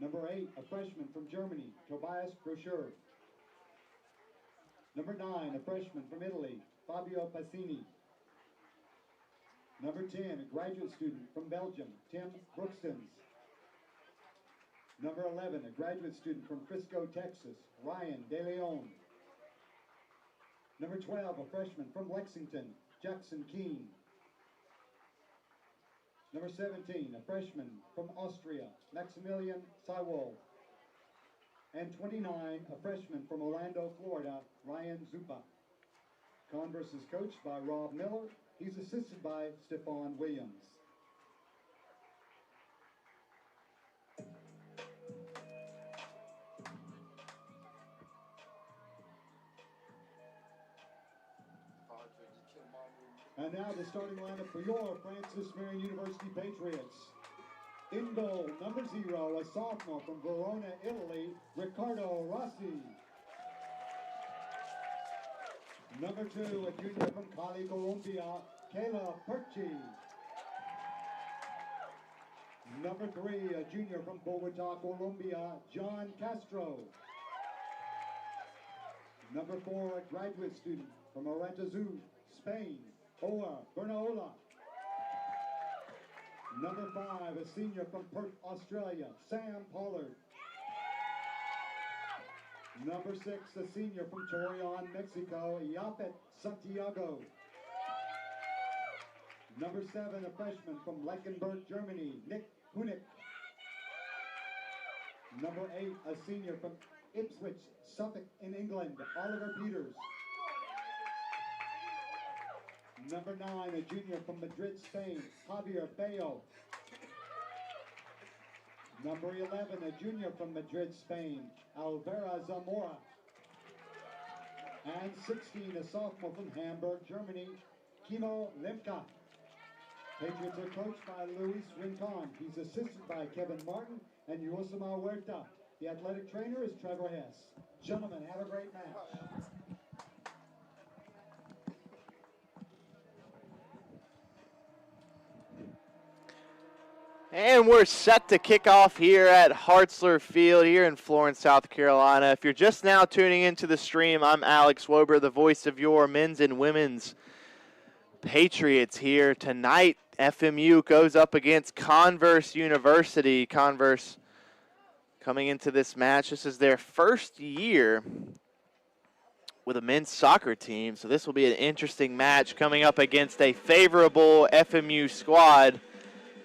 Number 8, a freshman from Germany, Tobias Brochure. Number 9, a freshman from Italy, Fabio Passini. Number 10, a graduate student from Belgium, Tim Brookstens. Number 11, a graduate student from Frisco, Texas, Ryan De Leon. Number 12, a freshman from Lexington, Jackson Keene. Number 17, a freshman from Austria, Maximilian Seiwald. And 29, a freshman from Orlando, Florida, Ryan Zupa. Converse is coached by Rob Miller. He's assisted by Stephon Williams. And now the starting lineup for your Francis Marion University Patriots. In goal, number 0, a sophomore from Verona, Italy, Riccardo Rossi. Number 2, a junior from Cali, Colombia, Kayla Perchi. Number 3, a junior from Bogota, Colombia, John Castro. Number 4, a graduate student from Aranjuez, Spain, Oa Bernaola. Number 5, a senior from Perth, Australia, Sam Pollard. Number 6, a senior from Torreon, Mexico, Yapet Santiago. Number 7, a freshman from Leichenberg, Germany, Nick Hunik. Number 8, a senior from Ipswich, Suffolk in England, Oliver Peters. Number 9, a junior from Madrid, Spain, Javier Bayo. Number 11, a junior from Madrid, Spain, Alvera Zamora. And 16, a sophomore from Hamburg, Germany, Kimo Lemka. Patriots are coached by Luis Rincon. He's assisted by Kevin Martin and Yosima Huerta. The athletic trainer is Trevor Hess. Gentlemen, have a great match. And we're set to kick off here at Hartzler Field here in Florence, South Carolina. If you're just now tuning into the stream, I'm Alex Wober, the voice of your men's and women's Patriots here. Tonight, FMU goes up against Converse University. Converse coming into this match. This is their first year with a men's soccer team, so this will be an interesting match coming up against a favorable FMU squad.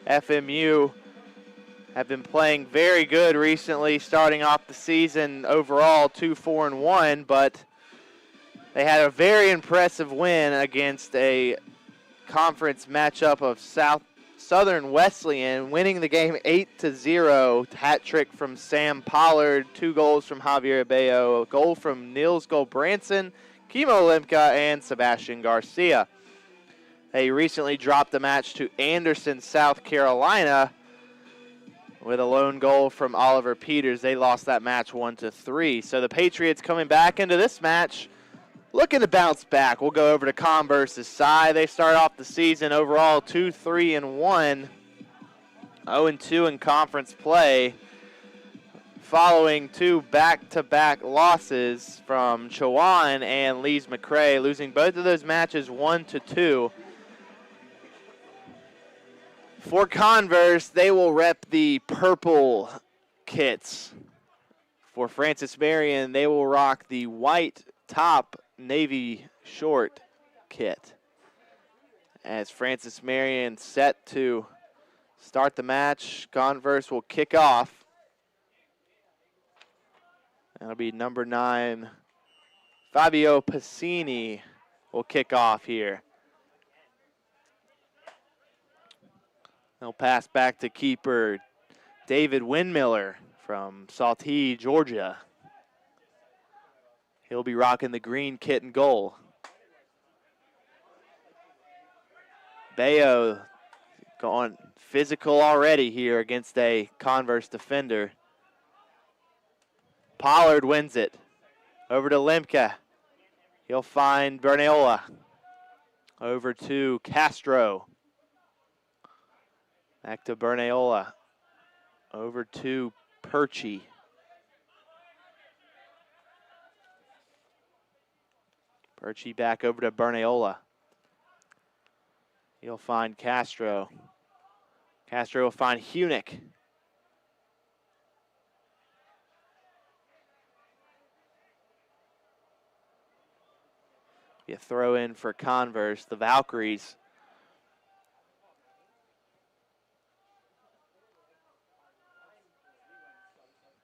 FMU have been playing very good recently, starting off the season overall 2-4-1, but they had a very impressive win against a conference matchup of Southern Wesleyan, winning the game 8-0. Hat trick from Sam Pollard, 2 goals from Javier Bayo, a goal from Niels Goldbranson, Kimo Lemka, and Sebastian Garcia. They recently dropped the match to Anderson, South Carolina, with a lone goal from Oliver Peters. They lost that match 1-3. So the Patriots coming back into this match, looking to bounce back. We'll go over to Converse's side. They start off the season overall 2-3-1, 0-2 in conference play, following 2 back-to-back losses from Chowan and Lees McRae, losing both of those matches 1-2. For Converse, they will rep the purple kits. For Francis Marion, they will rock the white top navy short kit. As Francis Marion set to start the match, Converse will kick off. That'll be number 9, Fabio Passini will kick off here. They'll pass back to keeper David Windmiller from Saltee, Georgia. He'll be rocking the green kit and goal. Bayo going physical already here against a Converse defender. Pollard wins it. Over to Lemke. He'll find Bernaola. Over to Castro. Back to Bernaola. Over to Perchy. Perchy back over to Bernayola. He'll find Castro. Castro will find Hunick. Be a throw in for Converse, the Valkyries.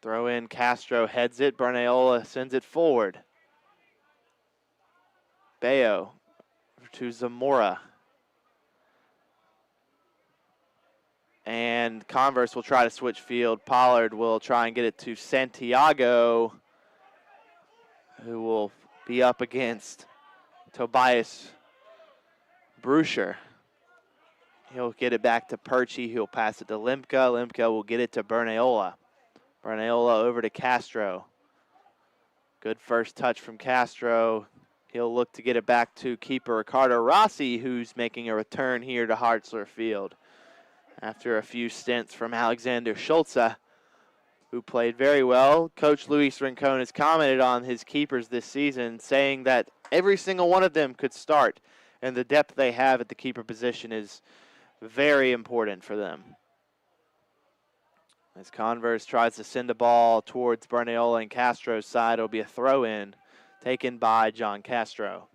Throw in, Castro heads it, Bernayola sends it forward. Bayo to Zamora. And Converse will try to switch field. Pollard will try and get it to Santiago, who will be up against Tobias Bruscher. He'll get it back to Perchy. He'll pass it to Limka. Limka will get it to Bernayola. Bernayola over to Castro. Good first touch from Castro. He'll look to get it back to keeper Ricardo Rossi, who's making a return here to Hartzler Field after a few stints from Alexander Schulze, who played very well. Coach Luis Rincon has commented on his keepers this season, saying that every single one of them could start, and the depth they have at the keeper position is very important for them. As Converse tries to send the ball towards Bernayola and Castro's side, it'll be a throw-in taken by John Castro.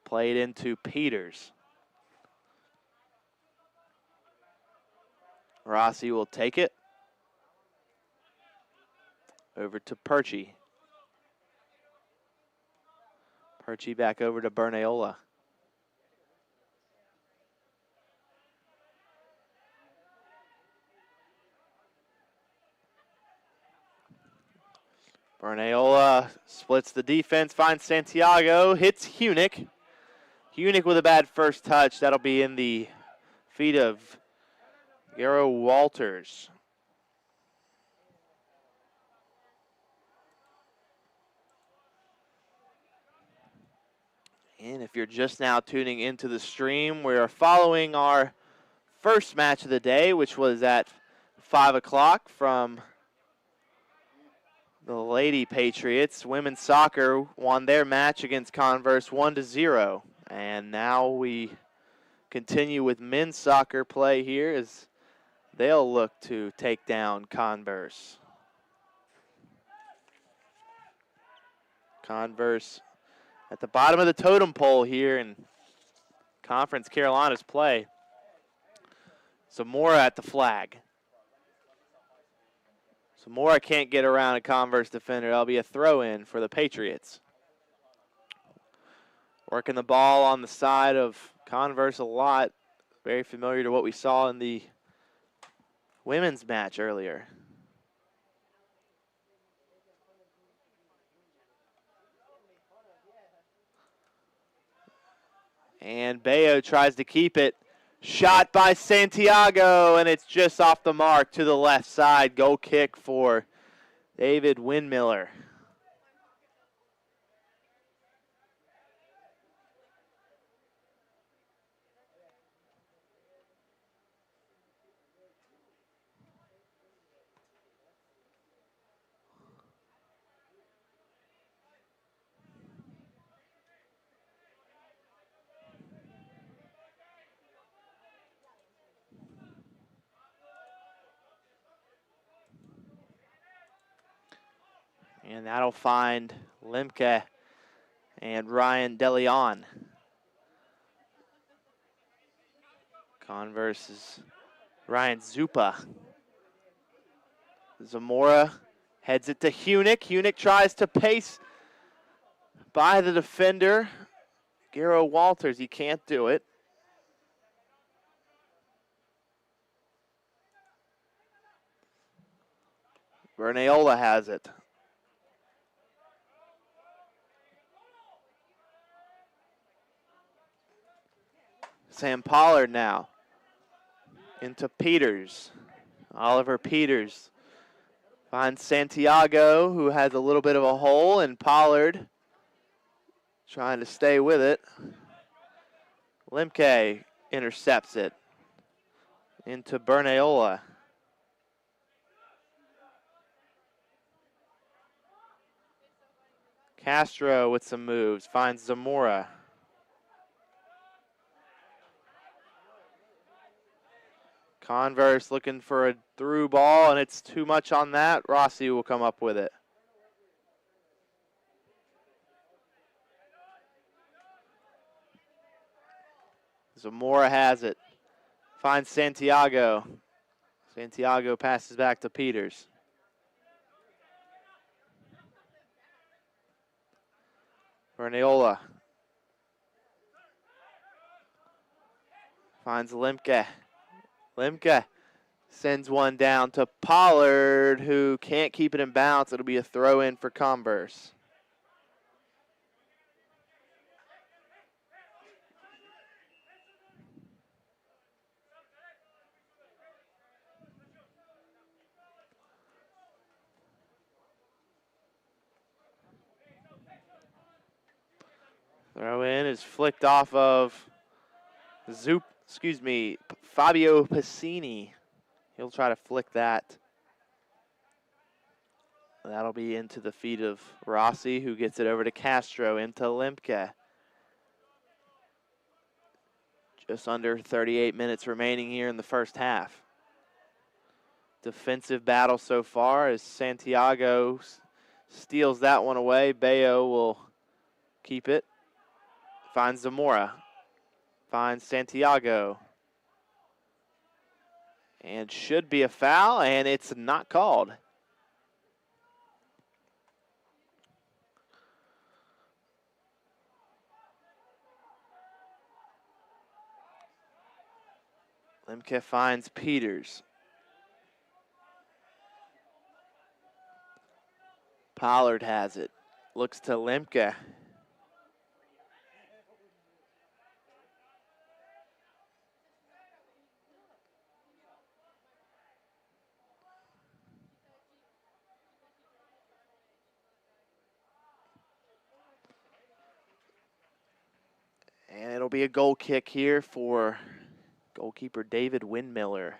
Played into Peters. Rossi will take it. Over to Perchy. Perchy back over to Bernayola. Bernayola splits the defense, finds Santiago, hits Hunick. Hunick with a bad first touch. That'll be in the feet of Garrow Walters. And if you're just now tuning into the stream, we are following our first match of the day, which was at 5 o'clock from the Lady Patriots. Women's soccer won their match against Converse 1-0. And now we continue with men's soccer play here as they'll look to take down Converse. Converse at the bottom of the totem pole here in Conference Carolina's play. Zamora at the flag. Zamora can't get around a Converse defender. That'll be a throw-in for the Patriots. Working the ball on the side of Converse a lot. Very familiar to what we saw in the women's match earlier. And Bayo tries to keep it. Shot by Santiago, and it's just off the mark to the left side. Goal kick for David Windmiller. And that'll find Limke and Ryan DeLeon. Converse's Ryan Zupa. Zamora heads it to Hunick. Hunick tries to pace by the defender. Garrow Walters, he can't do it. Bernayola has it. Sam Pollard now into Peters. Oliver Peters finds Santiago, who has a little bit of a hole, and Pollard trying to stay with it. Limke intercepts it into Bernayola. Castro with some moves, finds Zamora. Converse looking for a through ball, and it's too much on that. Rossi will come up with it. Zamora has it. Finds Santiago. Santiago passes back to Peters. Verniola. Finds Limke. Limke sends one down to Pollard, who can't keep it in bounds. It'll be a throw in for Converse. Throw in is flicked off of Fabio Passini. He'll try to flick that. That'll be into the feet of Rossi, who gets it over to Castro, into Limke. Just under 38 minutes remaining here in the first half. Defensive battle so far as Santiago steals that one away. Bayo will keep it. Finds Zamora. Finds Santiago. And should be a foul, and it's not called. Limke finds Peters. Pollard has it. Looks to Limke. And it'll be a goal kick here for goalkeeper David Windmiller.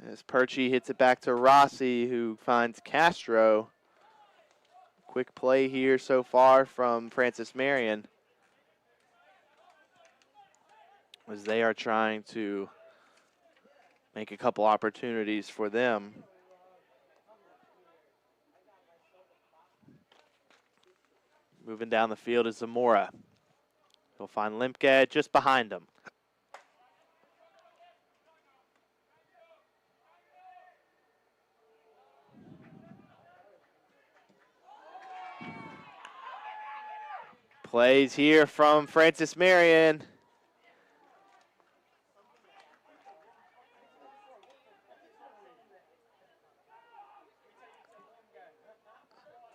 As Perchi hits it back to Rossi, who finds Castro. Quick play here so far from Francis Marion, as they are trying to make a couple opportunities for them. Moving down the field is Zamora. He'll find Limke just behind him. Plays here from Francis Marion.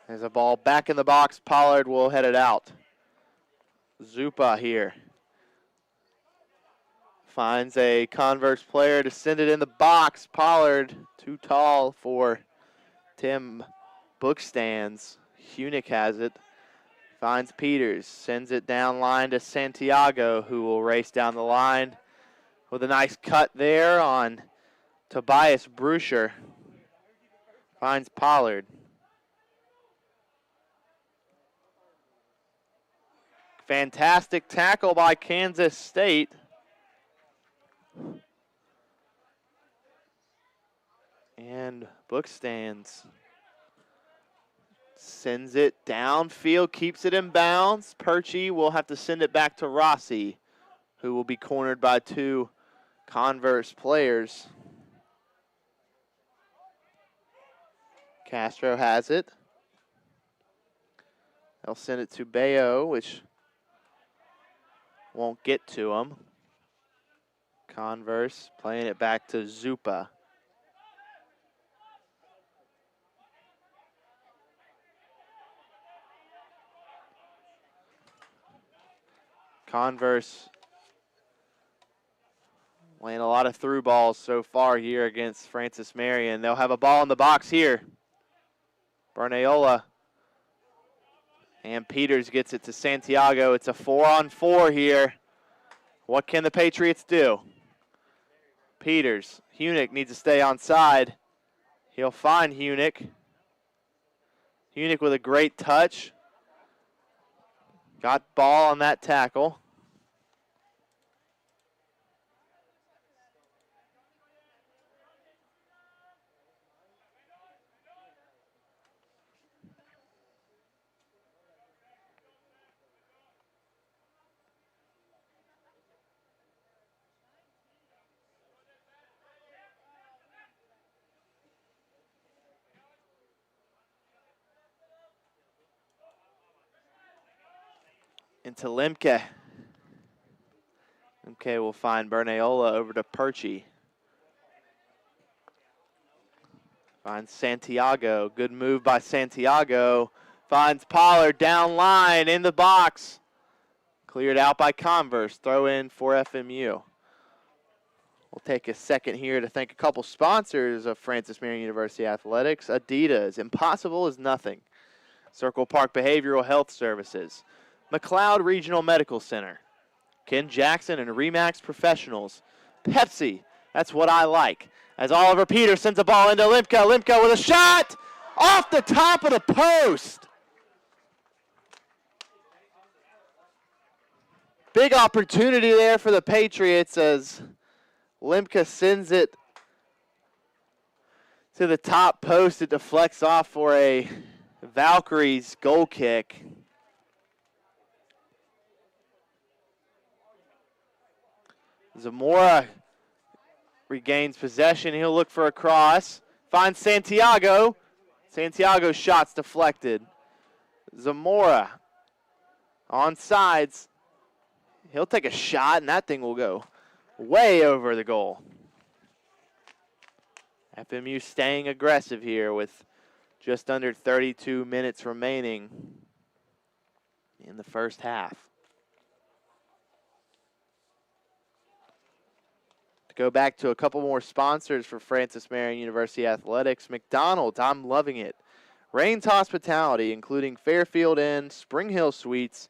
There's a ball back in the box. Pollard will head it out. Zupa here. Finds a Converse player to send it in the box. Pollard, too tall for Tim Bookstands. Hunick has it. Finds Peters, sends it down line to Santiago, who will race down the line with a nice cut there on Tobias Bruscher. Finds Pollard. Fantastic tackle by Kansas State. And Bookstands sends it downfield, keeps it in bounds. Perchi will have to send it back to Rossi, who will be cornered by two Converse players. Castro has it. They'll send it to Bayo, which won't get to him. Converse playing it back to Zupa. Converse playing a lot of through balls so far here against Francis Marion. They'll have a ball in the box here. Bernayola. And Peters gets it to Santiago. It's a 4-on-4 here. What can the Patriots do? Peters. Hunick needs to stay on side. He'll find Hunick. Hunick with a great touch. Got ball on that tackle. Into Limke. Limke will find Bernayola over to Perchy. Finds Santiago. Good move by Santiago. Finds Pollard down line in the box. Cleared out by Converse. Throw in for FMU. We'll take a second here to thank a couple sponsors of Francis Marion University Athletics. Adidas. Impossible is nothing. Circle Park Behavioral Health Services. McLeod Regional Medical Center, Ken Jackson and Remax Professionals, Pepsi, that's what I like. As Oliver Peters sends a ball into Limke, Limke with a shot off the top of the post. Big opportunity there for the Patriots as Limke sends it to the top post. It deflects off for a Valkyries goal kick. Zamora regains possession. He'll look for a cross. Finds Santiago. Santiago's shot's deflected. Zamora on sides. He'll take a shot, and that thing will go way over the goal. FMU staying aggressive here with just under 32 minutes remaining in the first half. Go back to a couple more sponsors for Francis Marion University Athletics. McDonald's, I'm loving it. Rains Hospitality, including Fairfield Inn, Spring Hill Suites,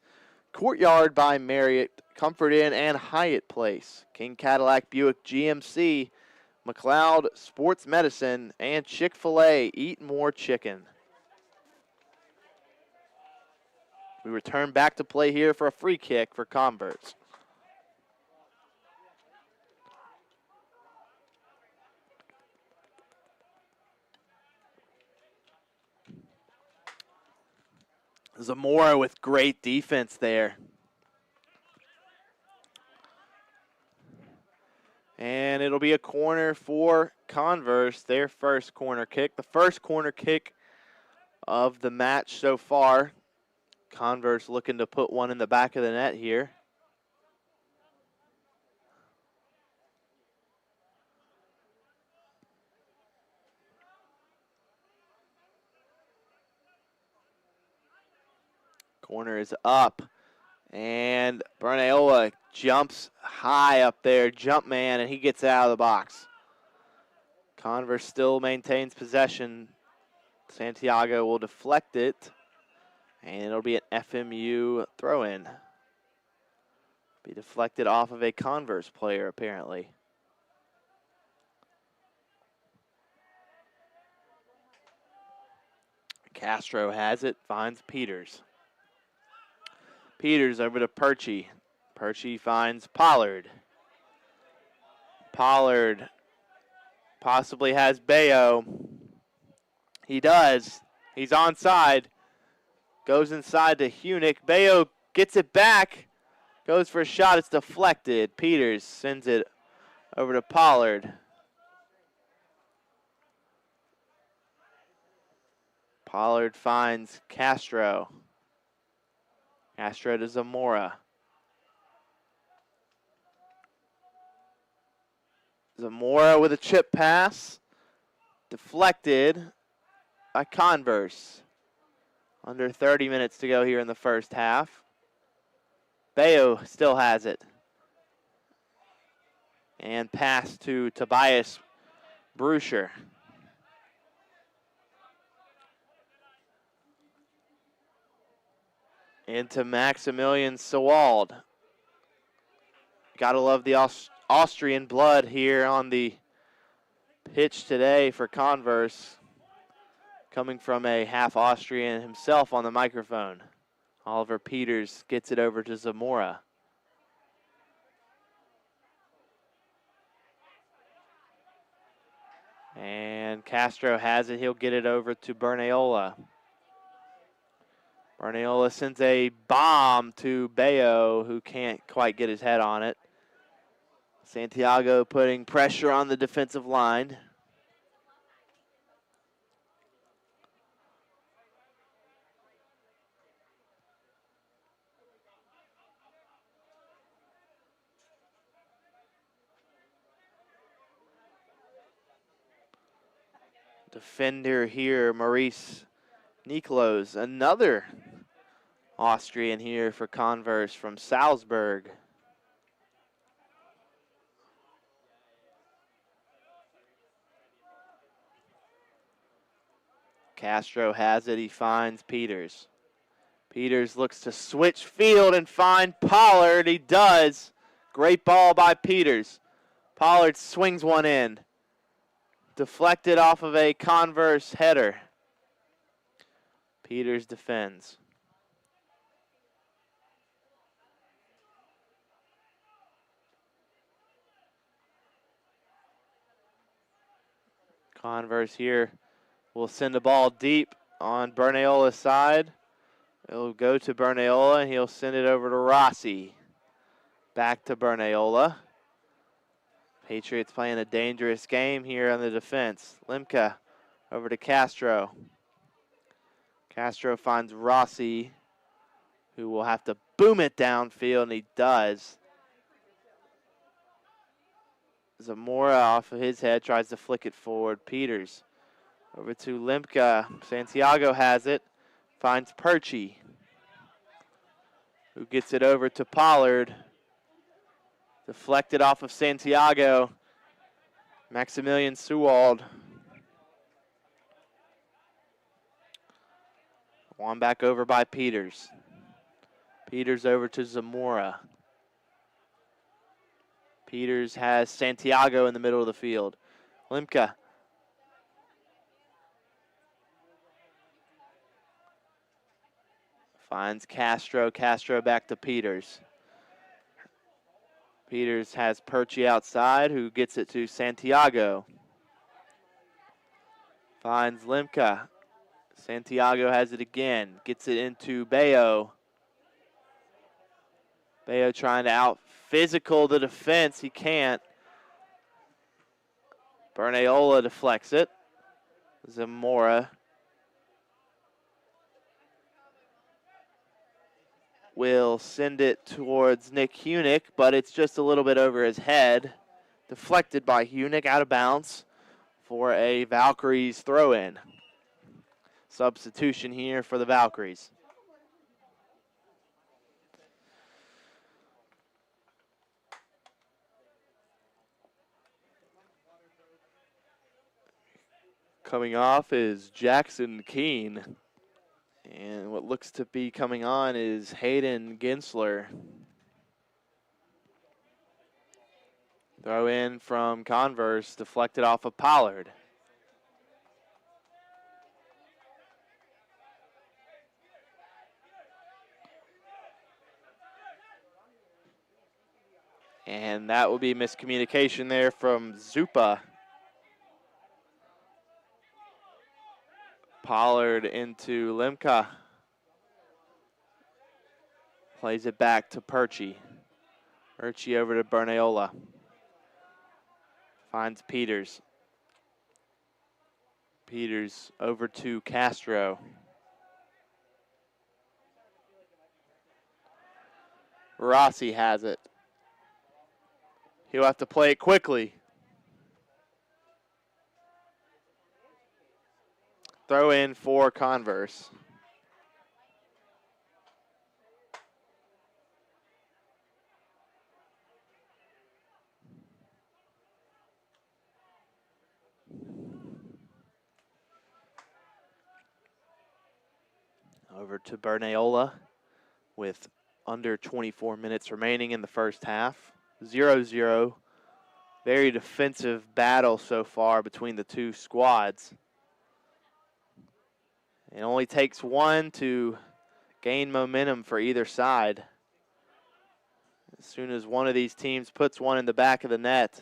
Courtyard by Marriott, Comfort Inn, and Hyatt Place. King Cadillac Buick GMC, McLeod Sports Medicine, and Chick-fil-A, Eat More Chicken. We return back to play here for a free kick for Converse. Zamora with great defense there. And it'll be a corner for Converse, their first corner kick. The first corner kick of the match so far. Converse looking to put one in the back of the net here. Corner is up, and Bernayola jumps high up there, jump man, and he gets out of the box. Converse still maintains possession. Santiago will deflect it, and it'll be an FMU throw-in. Be deflected off of a Converse player, apparently. Castro has it, finds Peters. Peters over to Perchy. Perchy finds Pollard. Pollard possibly has Bayo. He does. He's onside. Goes inside to Hunick. Bayo gets it back. Goes for a shot. It's deflected. Peters sends it over to Pollard. Pollard finds Castro. Castro to Zamora. Zamora with a chip pass. Deflected by Converse. Under 30 minutes to go here in the first half. Bayo still has it. And pass to Tobias Bruscher. Into Maximilian Sewald. Gotta love the Austrian blood here on the pitch today for Converse. Coming from a half Austrian himself on the microphone. Oliver Peters gets it over to Zamora. And Castro has it. He'll get it over to Bernayola. Bernayola sends a bomb to Bayo, who can't quite get his head on it. Santiago putting pressure on the defensive line. Defender here, Maurice Niklos, another Austrian here for Converse from Salzburg. Castro has it, he finds Peters. Peters looks to switch field and find Pollard, he does. Great ball by Peters. Pollard swings one in. Deflected off of a Converse header. Peters defends. Converse here will send the ball deep on Bernaola's side. It'll go to Bernayola and he'll send it over to Rossi. Back to Bernayola. Patriots playing a dangerous game here on the defense. Limka over to Castro. Castro finds Rossi, who will have to boom it downfield, and he does. Zamora off of his head tries to flick it forward. Peters over to Limka. Santiago has it. Finds Perchi, who gets it over to Pollard. Deflected off of Santiago. Maximilian Sewald. One back over by Peters. Peters over to Zamora. Peters has Santiago in the middle of the field. Limka. Finds Castro. Castro back to Peters. Peters has Perchi outside, who gets it to Santiago. Finds Limka. Santiago has it again. Gets it into Bayo. Bayo trying to out-physical the defense. He can't. Bernayola deflects it. Zamora will send it towards Nick Hunick, but it's just a little bit over his head. Deflected by Hunick, out of bounds for a Valkyries throw-in. Substitution here for the Valkyries. Coming off is Jackson Keene. And what looks to be coming on is Hayden Ginsler. Throw in from Converse, deflected off of Pollard. And that will be miscommunication there from Zupa. Pollard into Limka. Plays it back to Perchi. Perchi over to Bernayola. Finds Peters. Peters over to Castro. Rossi has it. He'll have to play it quickly. Throw in for Converse. Over to Bernayola with under 24 minutes remaining in the first half. 0-0. Very defensive battle so far between the two squads. It only takes one to gain momentum for either side. As soon as one of these teams puts one in the back of the net,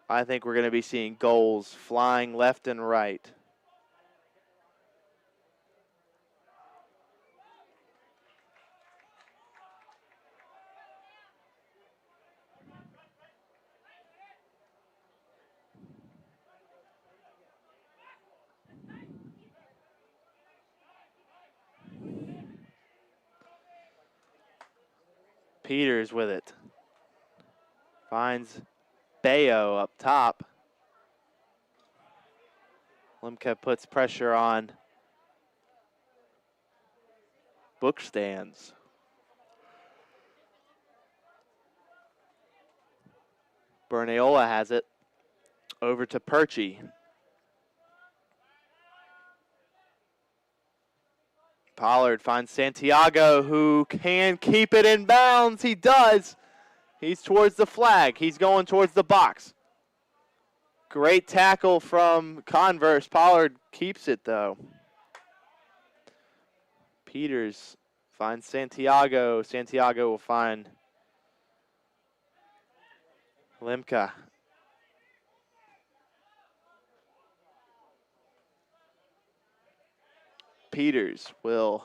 I think we're going to be seeing goals flying left and right. Peters with it. Finds Bayo up top. Limca puts pressure on Bookstands. Bernayola has it. Over to Perchy. Pollard finds Santiago, who can keep it in bounds. He does. He's towards the flag. He's going towards the box. Great tackle from Converse. Pollard keeps it, though. Peters finds Santiago. Santiago will find Limca. Peters will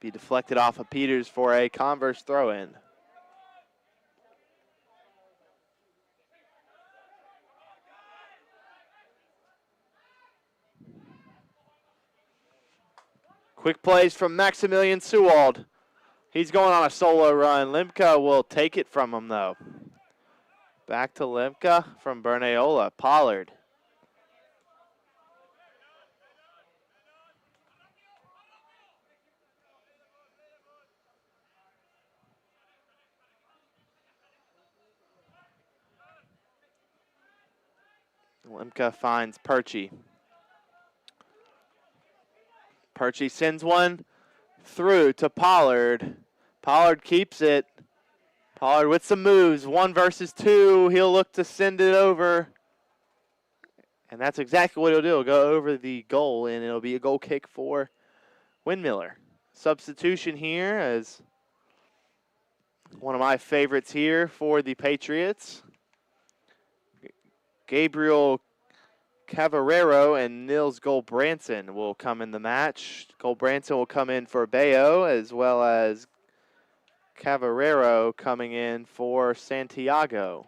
be deflected off of Peters for a Converse throw-in. Quick plays from Maximilian Sewald. He's going on a solo run. Limca will take it from him, though. Back to Limca from Bernayola. Pollard. Limca finds Perchy. Perchy sends one through to Pollard. Pollard keeps it. Pollard with some moves. 1 versus 2. He'll look to send it over. And that's exactly what he'll do. He'll go over the goal, and it'll be a goal kick for Windmiller. Substitution here as one of my favorites here for the Patriots. Gabriel Cavarero and Nils Goldbranson will come in the match. Goldbranson will come in for Bayo, as well as Cavarero coming in for Santiago.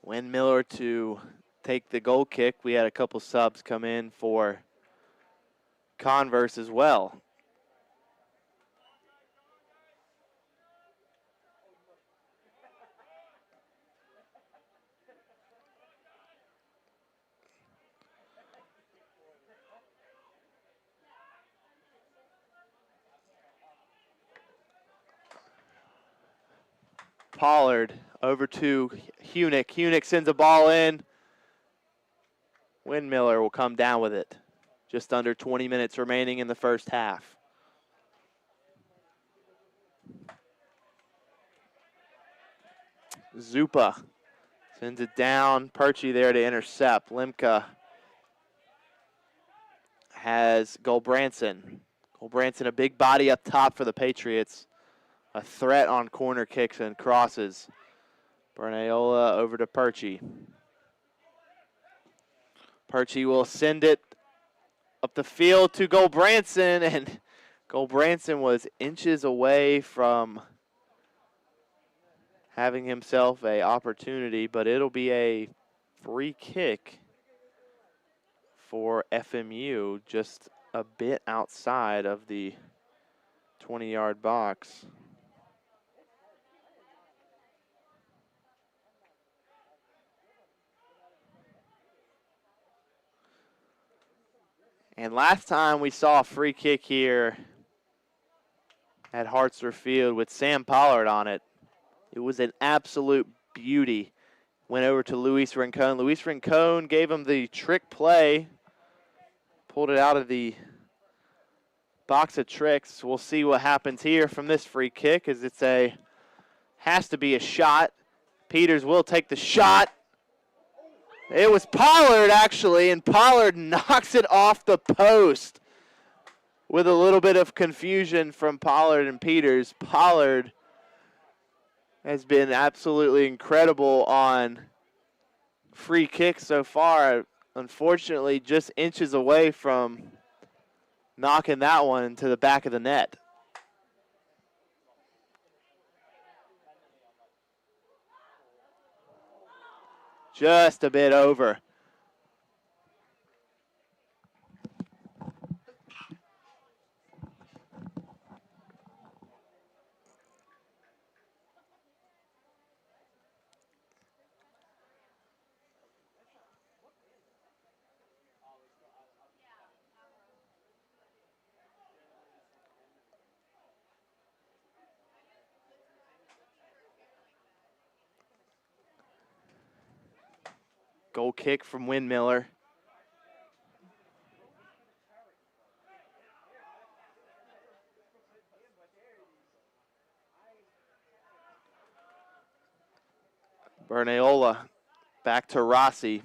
Windmiller to take the goal kick. We had a couple subs come in for Converse as well. Pollard over to Hunick. Hunick sends a ball in. Windmiller will come down with it. Just under 20 minutes remaining in the first half. Zupa sends it down. Perchy there to intercept. Limca has Goldbranson. Goldbranson, a big body up top for the Patriots. A threat on corner kicks and crosses. Bernayola over to Perchy. Perchy will send it up the field to Goldbranson, and Goldbranson was inches away from having himself an opportunity, but it'll be a free kick for FMU, just a bit outside of the 20-yard box. And last time we saw a free kick here at Hartzler Field with Sam Pollard on it, it was an absolute beauty. Went over to Luis Rincon. Luis Rincon gave him the trick play, pulled it out of the box of tricks. We'll see what happens here from this free kick, as has to be a shot. Peters will take the shot. It was Pollard, actually, and Pollard knocks it off the post with a little bit of confusion from Pollard and Peters. Pollard has been absolutely incredible on free kicks so far. Unfortunately, just inches away from knocking that one into the back of the net. Just a bit over. Goal kick from Windmiller. Bernayola back to Rossi.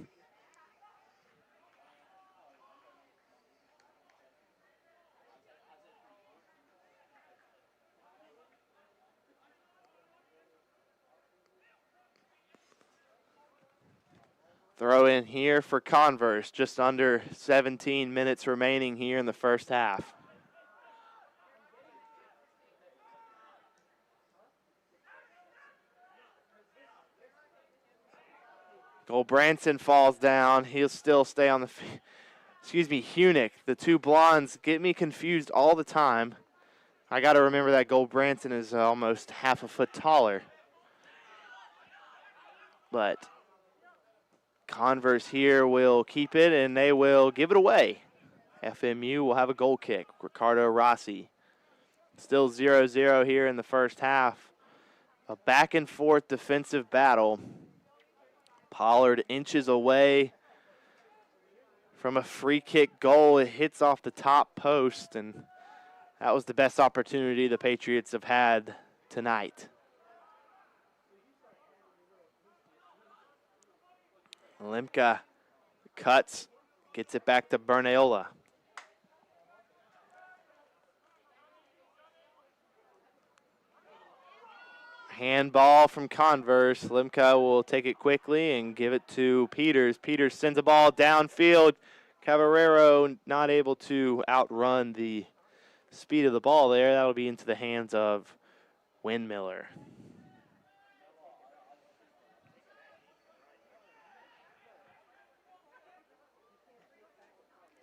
Throw in here for Converse. Just under 17 minutes remaining here in the first half. Branson falls down. He'll still stay on the field. Excuse me, Hunick. The two blondes get me confused all the time. I got to remember that Branson is almost half a foot taller. But Converse here will keep it, and they will give it away. FMU will have a goal kick. Ricardo Rossi. Still 0-0 here in the first half. A back-and-forth defensive battle. Pollard inches away from a free kick goal. It hits off the top post, and that was the best opportunity the Patriots have had tonight. Limka cuts, gets it back to Bernayola. Handball from Converse. Limka will take it quickly and give it to Peters. Peters sends a ball downfield. Caballero not able to outrun the speed of the ball there. That'll be into the hands of Windmiller.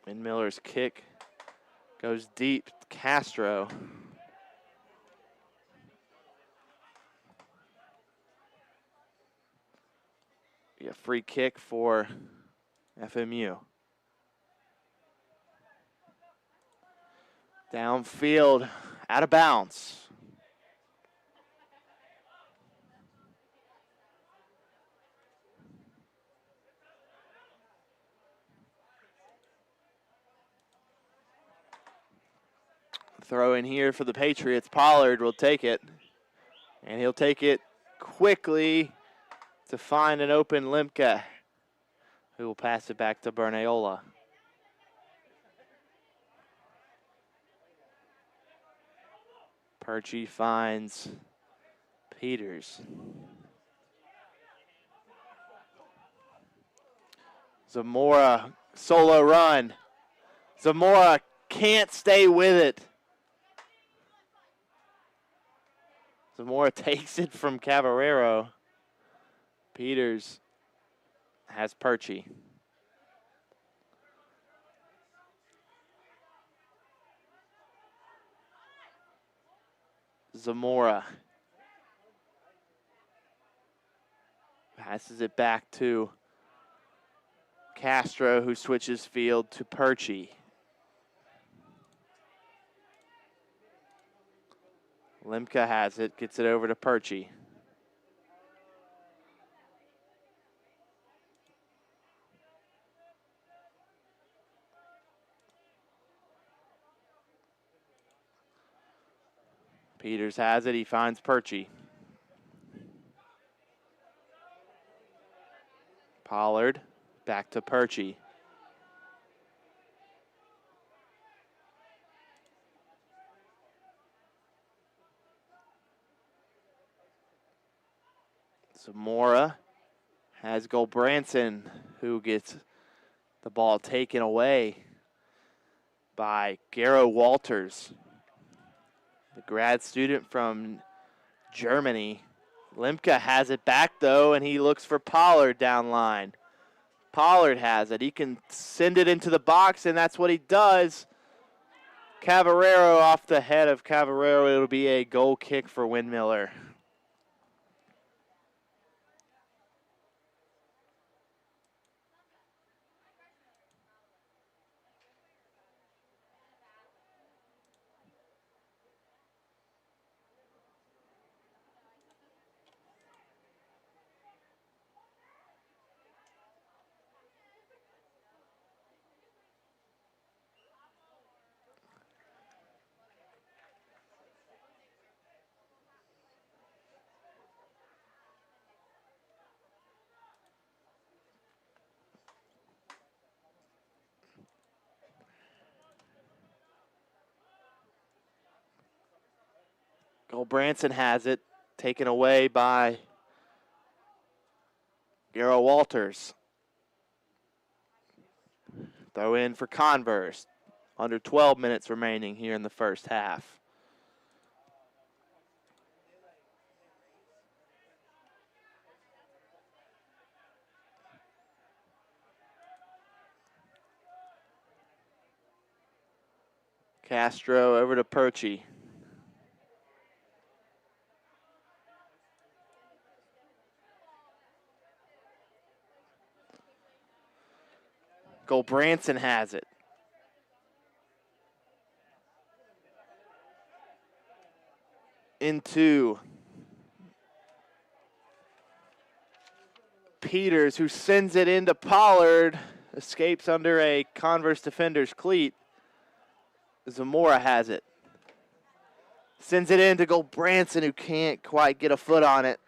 Windmiller's kick goes deep. Castro. A free kick for FMU. Downfield, out of bounds. Throw in here for the Patriots. Pollard will take it, and he'll take it quickly to find an open Limka, who will pass it back to Bernayola. Perchy finds Peters. Zamora, solo run. Zamora can't stay with it. Zamora takes it from Caballero. Peters has Perchy. Zamora passes it back to Castro, who switches field to Perchy. Limka has it, gets it over to Perchie. Peters has it, he finds Perchie. Pollard, back to Perchie. Zamora has Goldbranson, who gets the ball taken away by Garo Walters, the grad student from Germany. Limka has it back, though, and he looks for Pollard down line. Pollard has it. He can send it into the box, and that's what he does. Cavarero off the head of Cavarero. It'll be a goal kick for Windmiller. Goldbranson has it, taken away by Garo Walters. Throw in for Converse. Under 12 minutes remaining here in the first half. Castro over to Perchie. Goldbranson has it. Into Peters, who sends it into Pollard. Escapes under a Converse defender's cleat. Zamora has it. Sends it in to Goldbranson, who can't quite get a foot on it.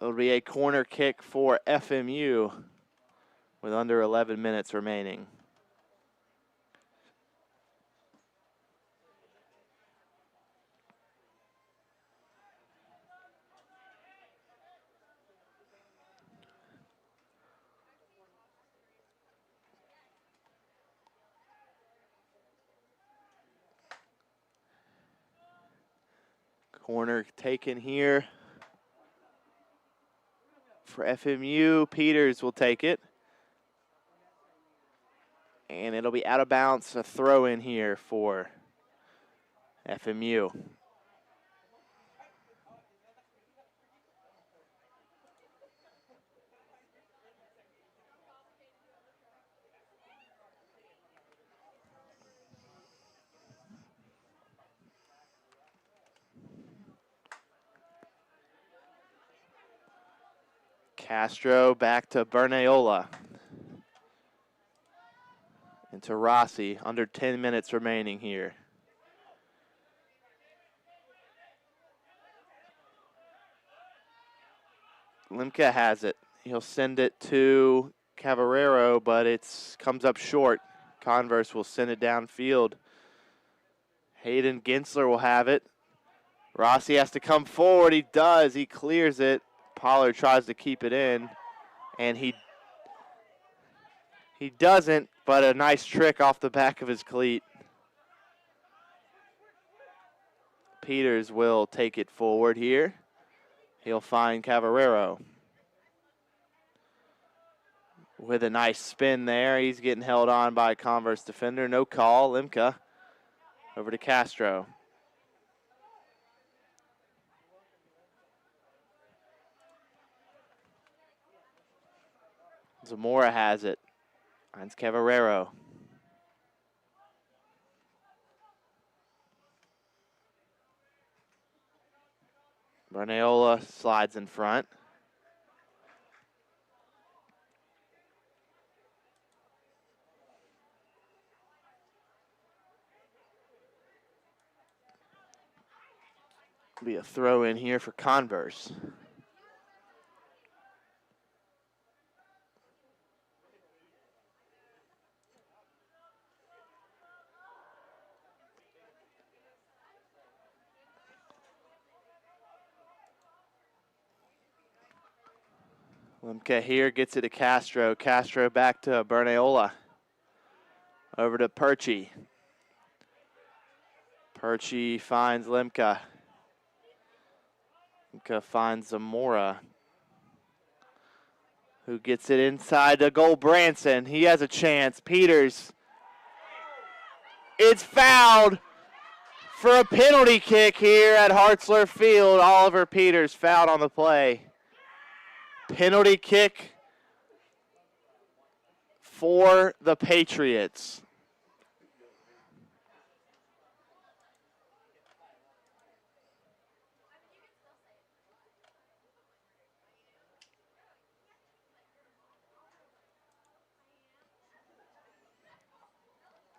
It'll be a corner kick for FMU with under 11 minutes remaining. Corner taken here for FMU. Peters will take it. And it'll be out of bounds, a throw in here for FMU. Castro back to Bernayola. Into Rossi, under 10 minutes remaining here. Limka has it. He'll send it to Cavarero, but it comes up short. Converse will send it downfield. Hayden Gensler will have it. Rossi has to come forward. He does. He clears it. Pollard tries to keep it in, and he doesn't, but a nice trick off the back of his cleat. Peters will take it forward here. He'll find Cavarero. With a nice spin there. He's getting held on by a Converse defender. No call. Limka over to Castro. Zamora has it. Finds Cavarero. Bernayola slides in front. Be a throw in here for Converse. Limke here gets it to Castro. Castro back to Bernayola. Over to Perchi. Perchi finds Limke. Limke finds Zamora, who gets it inside to goal. Branson. He has a chance. Peters. It's fouled for a penalty kick here at Hartzler Field. Oliver Peters fouled on the play. Penalty kick for the Patriots.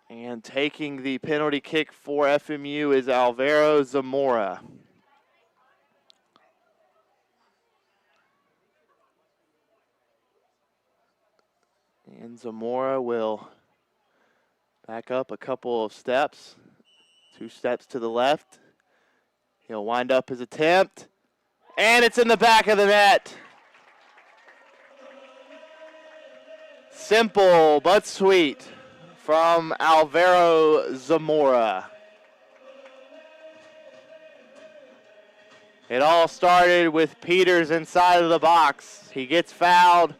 And taking the penalty kick for FMU is Alvaro Zamora. And Zamora will back up a couple of steps. 2 steps to the left. He'll wind up his attempt. And it's in the back of the net. Simple but sweet from Alvaro Zamora. It all started with Peters inside of the box. He gets fouled.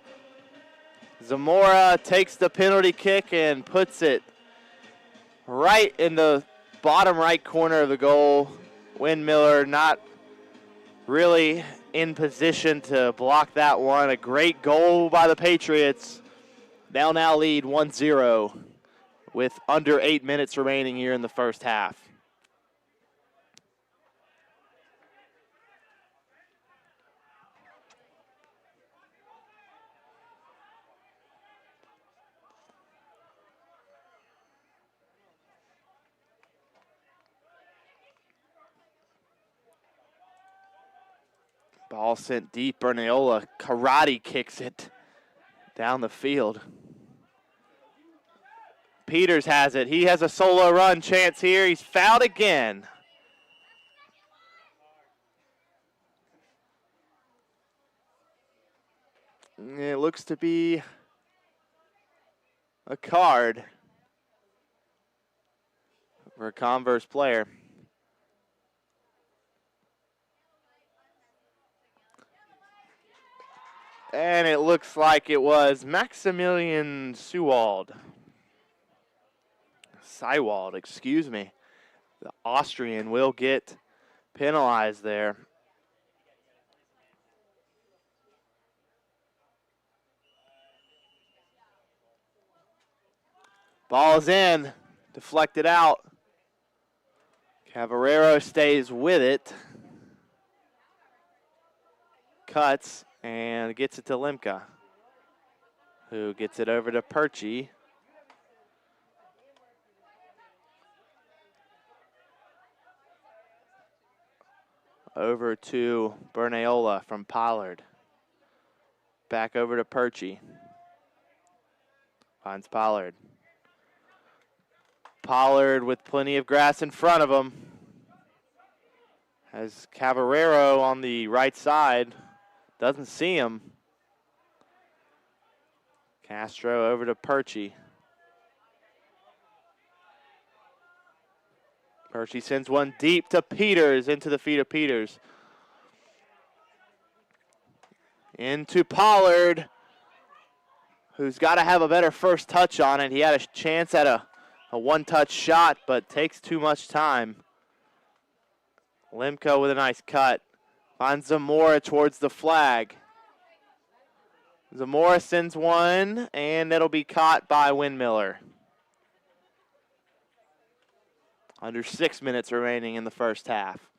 Zamora takes the penalty kick and puts it right in the bottom right corner of the goal. Windmiller not really in position to block that one. A great goal by the Patriots. They'll now lead 1-0 with under 8 minutes remaining here in the first half. Ball sent deep. Bernayola karate kicks it down the field. Peters has it. He has a solo run chance here. He's fouled again. It looks to be a card for a Converse player. And it looks like it was Maximilian Seiwald, excuse me. The Austrian will get penalized there. Ball's in, deflected out. Cavarero stays with it. Cuts and gets it to Limke, who gets it over to Perchi. Over to Bernayola from Pollard. Back over to Perchi. Finds Pollard. Pollard with plenty of grass in front of him. Has Cavarero on the right side. Doesn't see him. Castro over to Perchi. Perchi sends one deep to Peters, into the feet of Peters. Into Pollard, who's got to have a better first touch on it. He had a chance at a one-touch shot, but takes too much time. Limke with a nice cut. Finds Zamora towards the flag. Zamora sends one, and it'll be caught by Windmiller. Under 6 minutes remaining in the first half.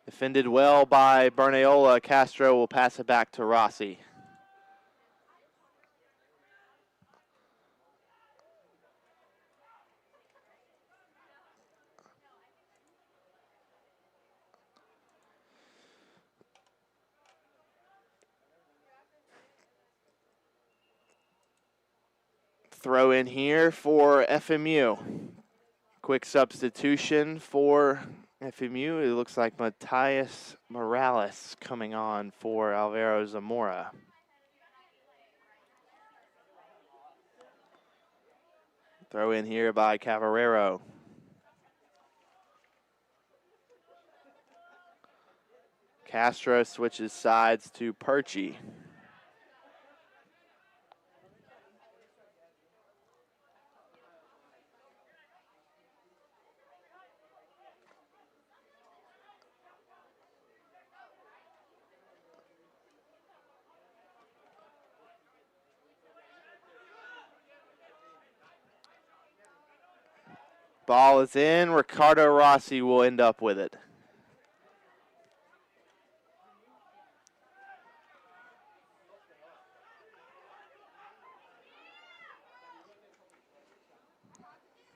Defended well by Bernayola. Castro will pass it back to Rossi. Throw in here for FMU. Quick substitution for FMU. It looks like Matias Morales coming on for Alvaro Zamora. Throw in here by Cavarero. Castro switches sides to Perchi. Ball is in. Ricardo Rossi will end up with it.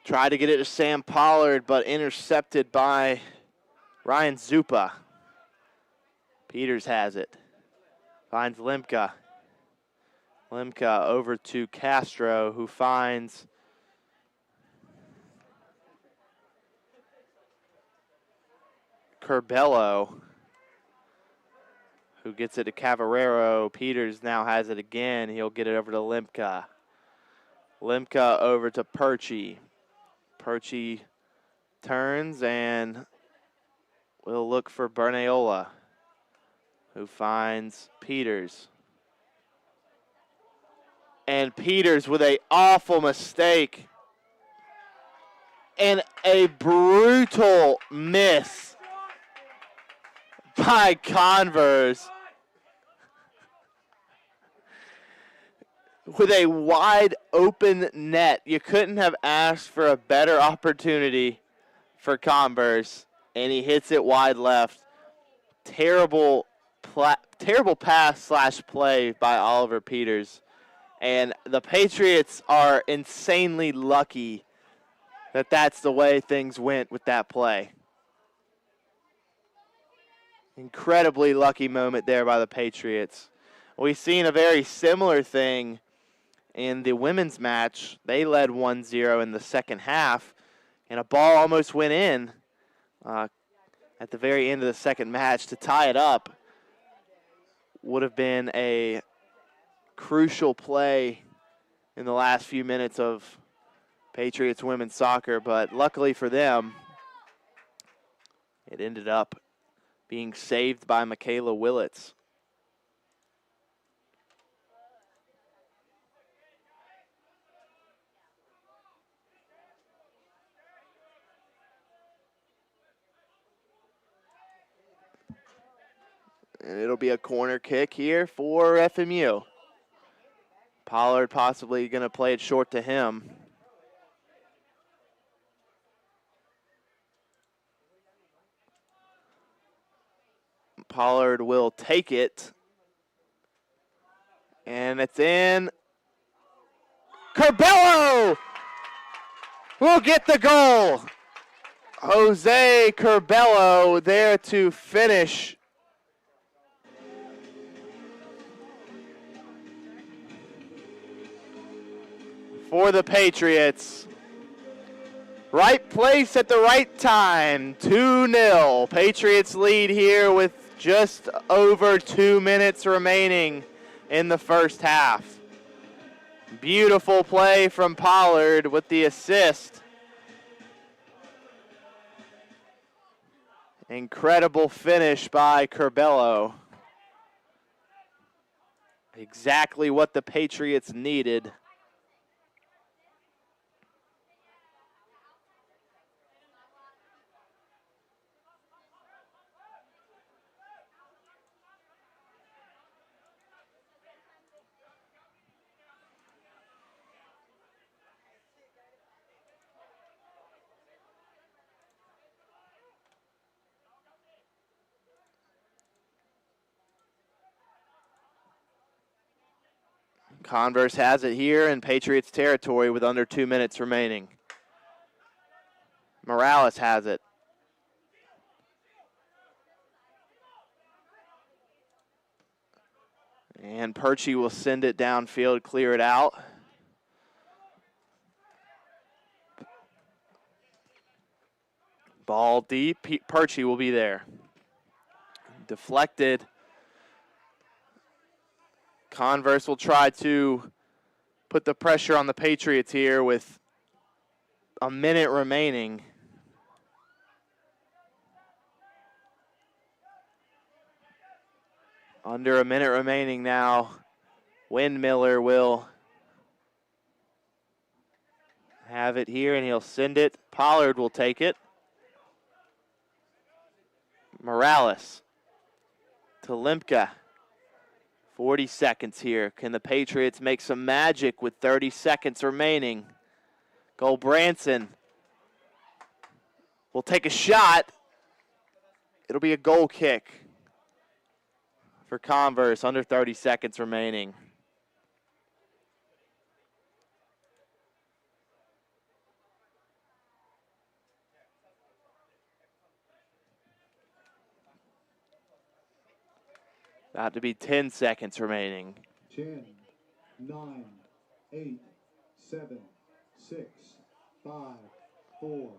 Tried to get it to Sam Pollard, but intercepted by Ryan Zupa. Peters has it. Finds Limka. Limka over to Castro, who finds Curbelo, who gets it to Cavarero. Peters now has it again. He'll get it over to Limka. Limka over to Perchi. Perchi turns and will look for Bernayola, who finds Peters. And Peters with an awful mistake and a brutal miss by Converse with a wide open net. You couldn't have asked for a better opportunity for Converse, and he hits it wide left. Terrible pass / play by Oliver Peters. And the Patriots are insanely lucky that that's the way things went with that play. Incredibly lucky moment there by the Patriots. We've seen a very similar thing in the women's match. They led 1-0 in the second half, and a ball almost went in at the very end of the second match to tie it up. Would have been a crucial play in the last few minutes of Patriots women's soccer, but luckily for them, it ended up being saved by Michaela Willits. And it'll be a corner kick here for FMU. Pollard possibly going to play it short to him. Pollard will take it. And it's in. Curbelo will get the goal. Jose Curbelo there to finish. For the Patriots. Right place at the right time. 2-0. Patriots lead here with just over 2 minutes remaining in the first half. Beautiful play from Pollard with the assist. Incredible finish by Curbelo. Exactly what the Patriots needed. Converse has it here in Patriots territory with under 2 minutes remaining. Morales has it. And Perchie will send it downfield, clear it out. Ball deep. Perchie will be there. Deflected. Converse will try to put the pressure on the Patriots here with a minute remaining. Under a minute remaining now. Windmiller will have it here, and he'll send it. Pollard will take it. Morales to Limka. 40 seconds here. Can the Patriots make some magic with 30 seconds remaining? Branson will take a shot. It'll be a goal kick for Converse, under 30 seconds remaining. About to be 10 seconds remaining. 10, 9, 8, 7, 6, 5, 4,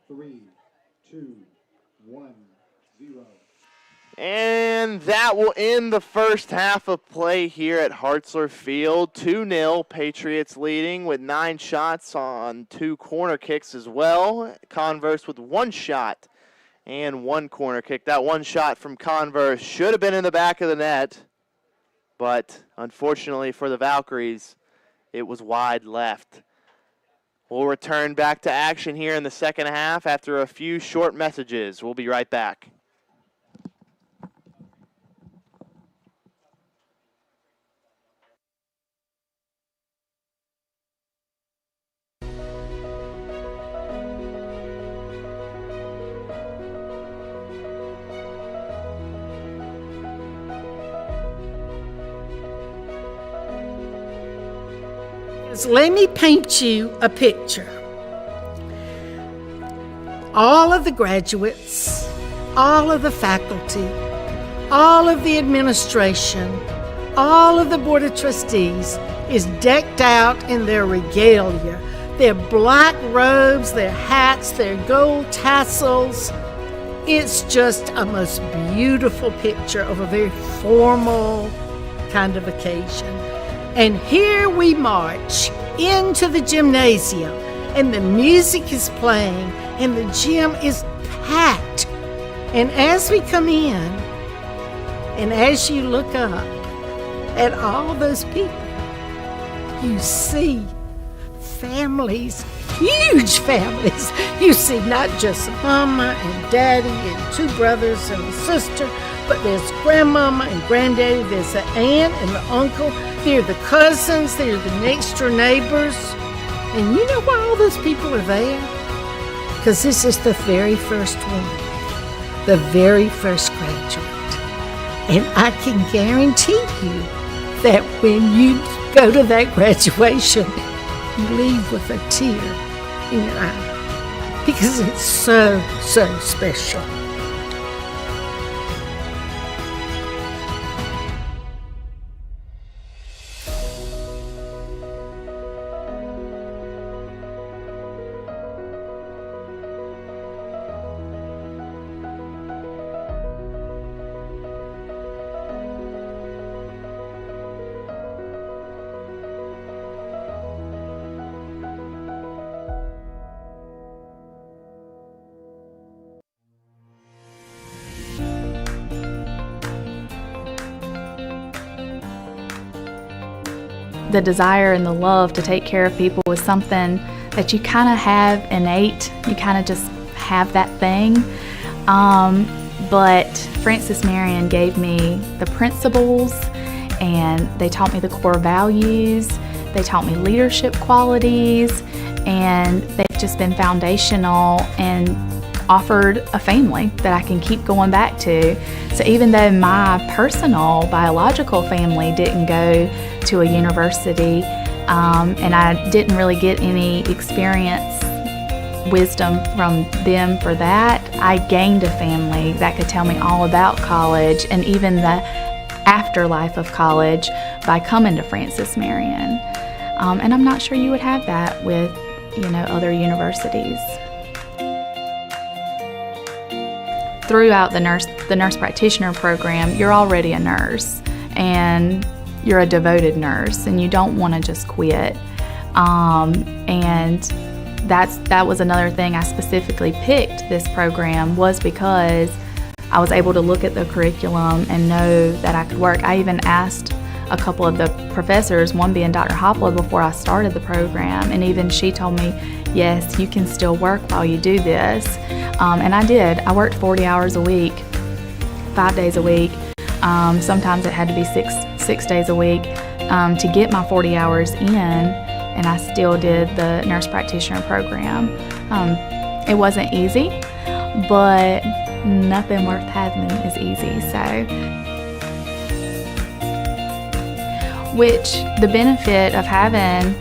3, 2, 1, 0. And that will end the first half of play here at Hartzler Field. 2-0, Patriots leading with 9 shots on 2 corner kicks as well. Converse with 1 shot and 1 corner kick. That 1 shot from Converse should have been in the back of the net, but unfortunately for the Valkyries, it was wide left. We'll return back to action here in the second half after a few short messages. We'll be right back. Let me paint you a picture. All of the graduates, all of the faculty, all of the administration, all of the Board of Trustees is decked out in their regalia. Their black robes, their hats, their gold tassels. It's just a most beautiful picture of a very formal kind of occasion. And here we march into the gymnasium, and the music is playing, and the gym is packed. And as we come in, and as you look up at all those people, you see families, huge families. You see not just mama and daddy and 2 brothers and a sister, but there's grandmama and granddaddy, there's the aunt and the uncle, they're the cousins, they're the next door neighbors. And you know why all those people are there? Because this is the very first one, the very first graduate. And I can guarantee you that when you go to that graduation, you leave with a tear in your eye. Because it's so, so special. The desire and the love to take care of people is something that you kind of have innate. You kind of just have that thing. But Francis Marion gave me the principles, and they taught me the core values. They taught me leadership qualities, and they've just been foundational in offered a family that I can keep going back to. So even though my personal biological family didn't go to a university, and I didn't really get any wisdom from them for that, I gained a family that could tell me all about college and even the afterlife of college by coming to Francis Marion. And I'm not sure you would have that with, other universities. Throughout the nurse practitioner program, you're already a nurse and you're a devoted nurse and you don't want to just quit. And that was another thing I specifically picked this program, was because I was able to look at the curriculum and know that I could work. I even asked a couple of the professors, one being Dr. Hartzler, before I started the program, and even she told me, yes, you can still work while you do this. And I did. I worked 40 hours a week, 5 days a week. Sometimes it had to be six days a week to get my 40 hours in, and I still did the nurse practitioner program. It wasn't easy, but nothing worth having is easy. Which the benefit of having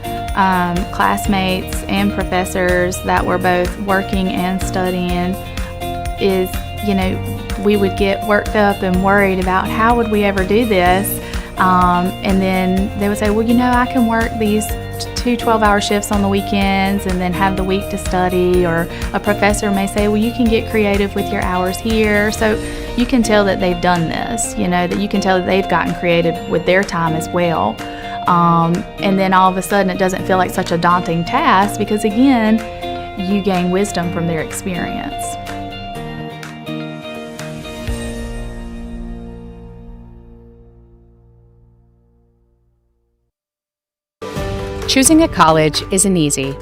classmates and professors that were both working and studying is, we would get worked up and worried about how would we ever do this. And then they would say, well, I can work these 2 12-hour shifts on the weekends and then have the week to study. Or a professor may say, well, you can get creative with your hours here. So you can tell that they've done this, that you can tell that they've gotten creative with their time as well. And then all of a sudden it doesn't feel like such a daunting task because, again, you gain wisdom from their experience. Choosing a college isn't easy.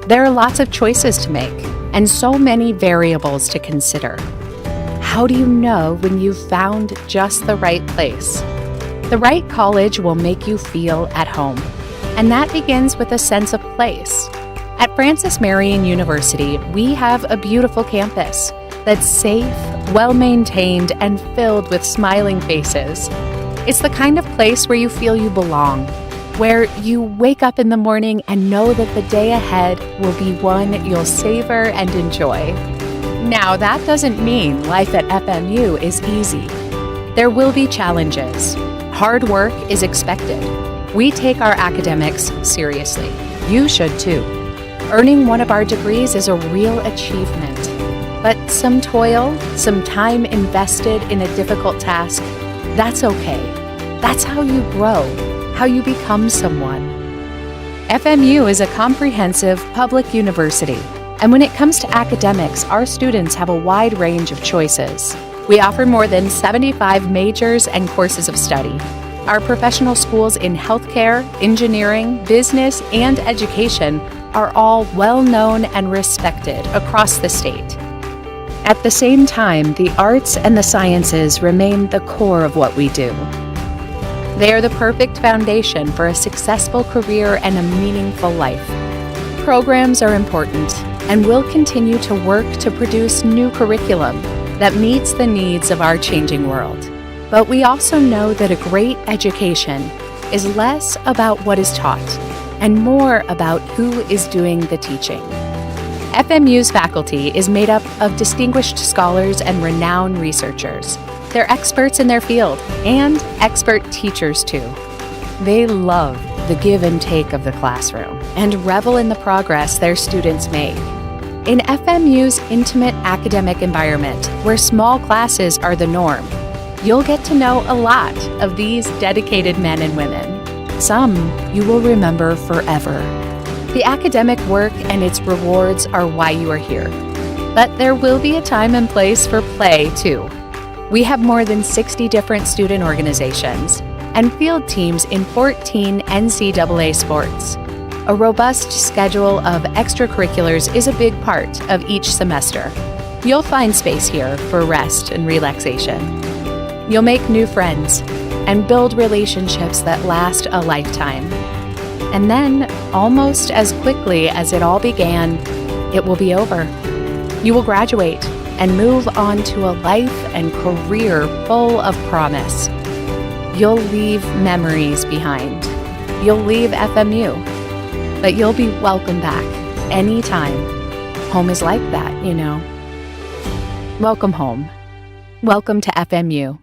There are lots of choices to make and so many variables to consider. How do you know when you've found just the right place? The right college will make you feel at home, and that begins with a sense of place. At Francis Marion University, we have a beautiful campus that's safe, well-maintained, and filled with smiling faces. It's the kind of place where you feel you belong, where you wake up in the morning and know that the day ahead will be one you'll savor and enjoy. Now, that doesn't mean life at FMU is easy. There will be challenges. Hard work is expected. We take our academics seriously. You should too. Earning one of our degrees is a real achievement. But some toil, some time invested in a difficult task, that's okay. That's how you grow, how you become someone. FMU is a comprehensive public university, and when it comes to academics, our students have a wide range of choices. We offer more than 75 majors and courses of study. Our professional schools in healthcare, engineering, business, and education are all well-known and respected across the state. At the same time, the arts and the sciences remain the core of what we do. They are the perfect foundation for a successful career and a meaningful life. Programs are important, and we'll continue to work to produce new curriculum that meets the needs of our changing world. But we also know that a great education is less about what is taught and more about who is doing the teaching. FMU's faculty is made up of distinguished scholars and renowned researchers. They're experts in their field and expert teachers too. They love the give and take of the classroom and revel in the progress their students make. In FMU's intimate academic environment, where small classes are the norm, you'll get to know a lot of these dedicated men and women. Some you will remember forever. The academic work and its rewards are why you are here. But there will be a time and place for play too. We have more than 60 different student organizations and field teams in 14 NCAA sports. A robust schedule of extracurriculars is a big part of each semester. You'll find space here for rest and relaxation. You'll make new friends and build relationships that last a lifetime. And then, almost as quickly as it all began, it will be over. You will graduate and move on to a life and career full of promise. You'll leave memories behind. You'll leave FMU, but you'll be welcome back anytime. Home is like that, you know. Welcome home. Welcome to FMU.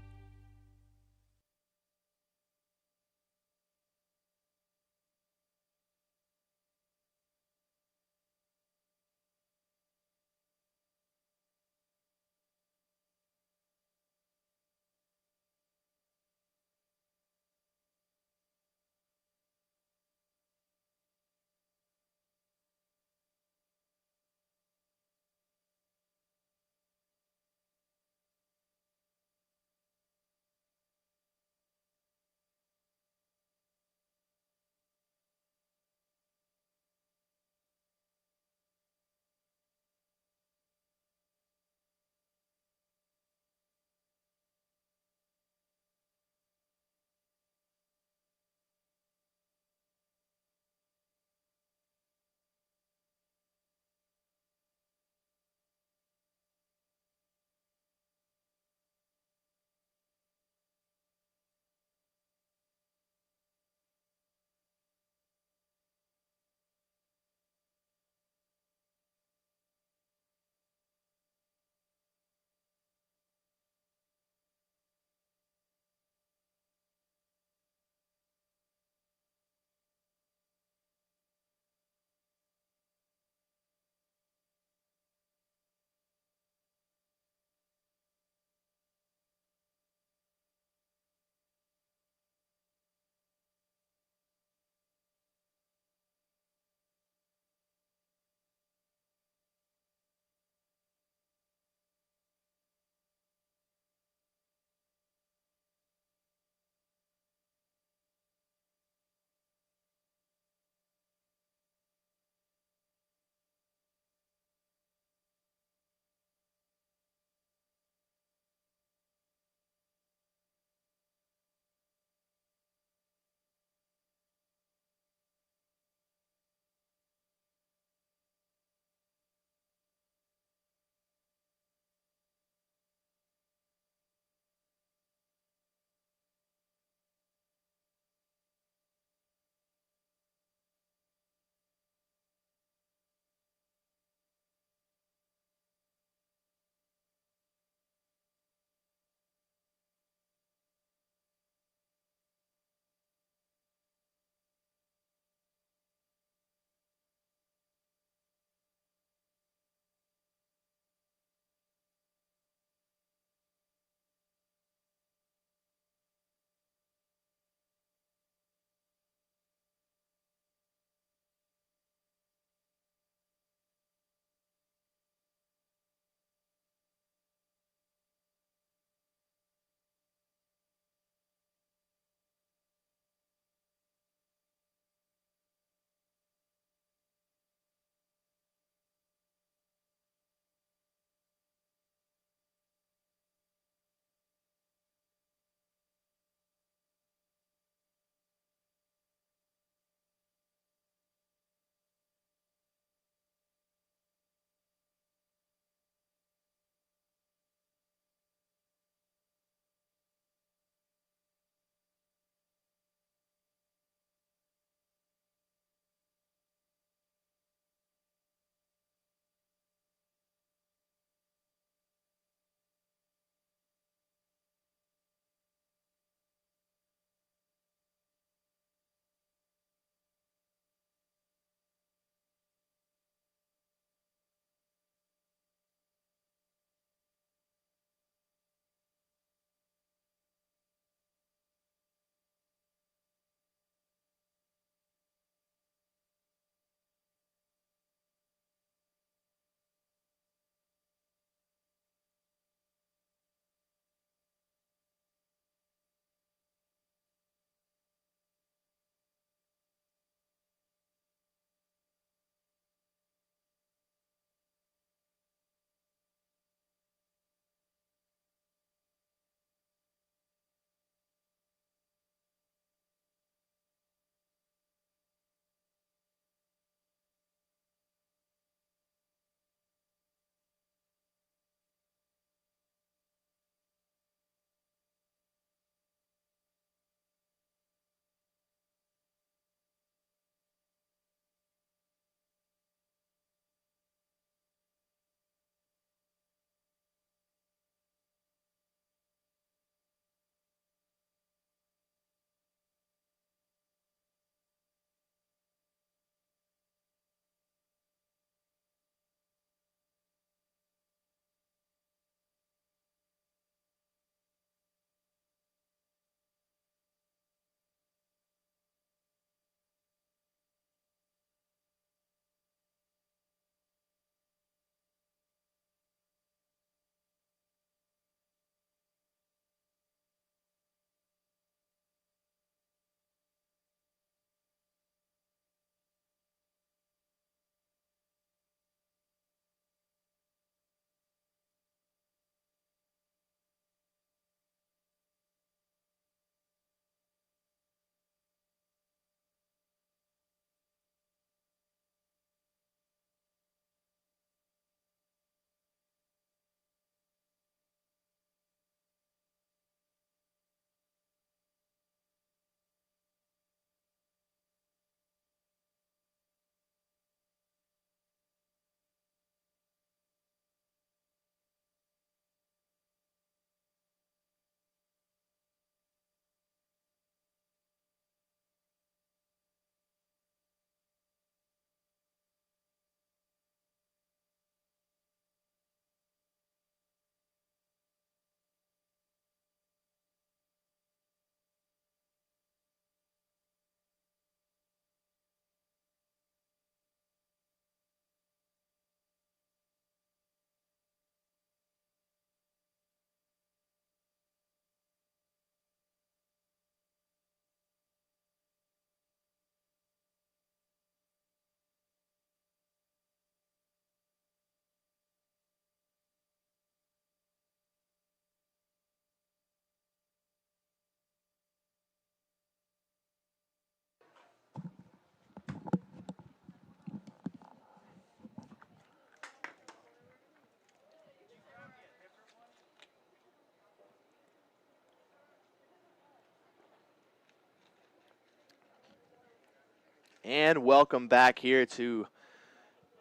And welcome back here to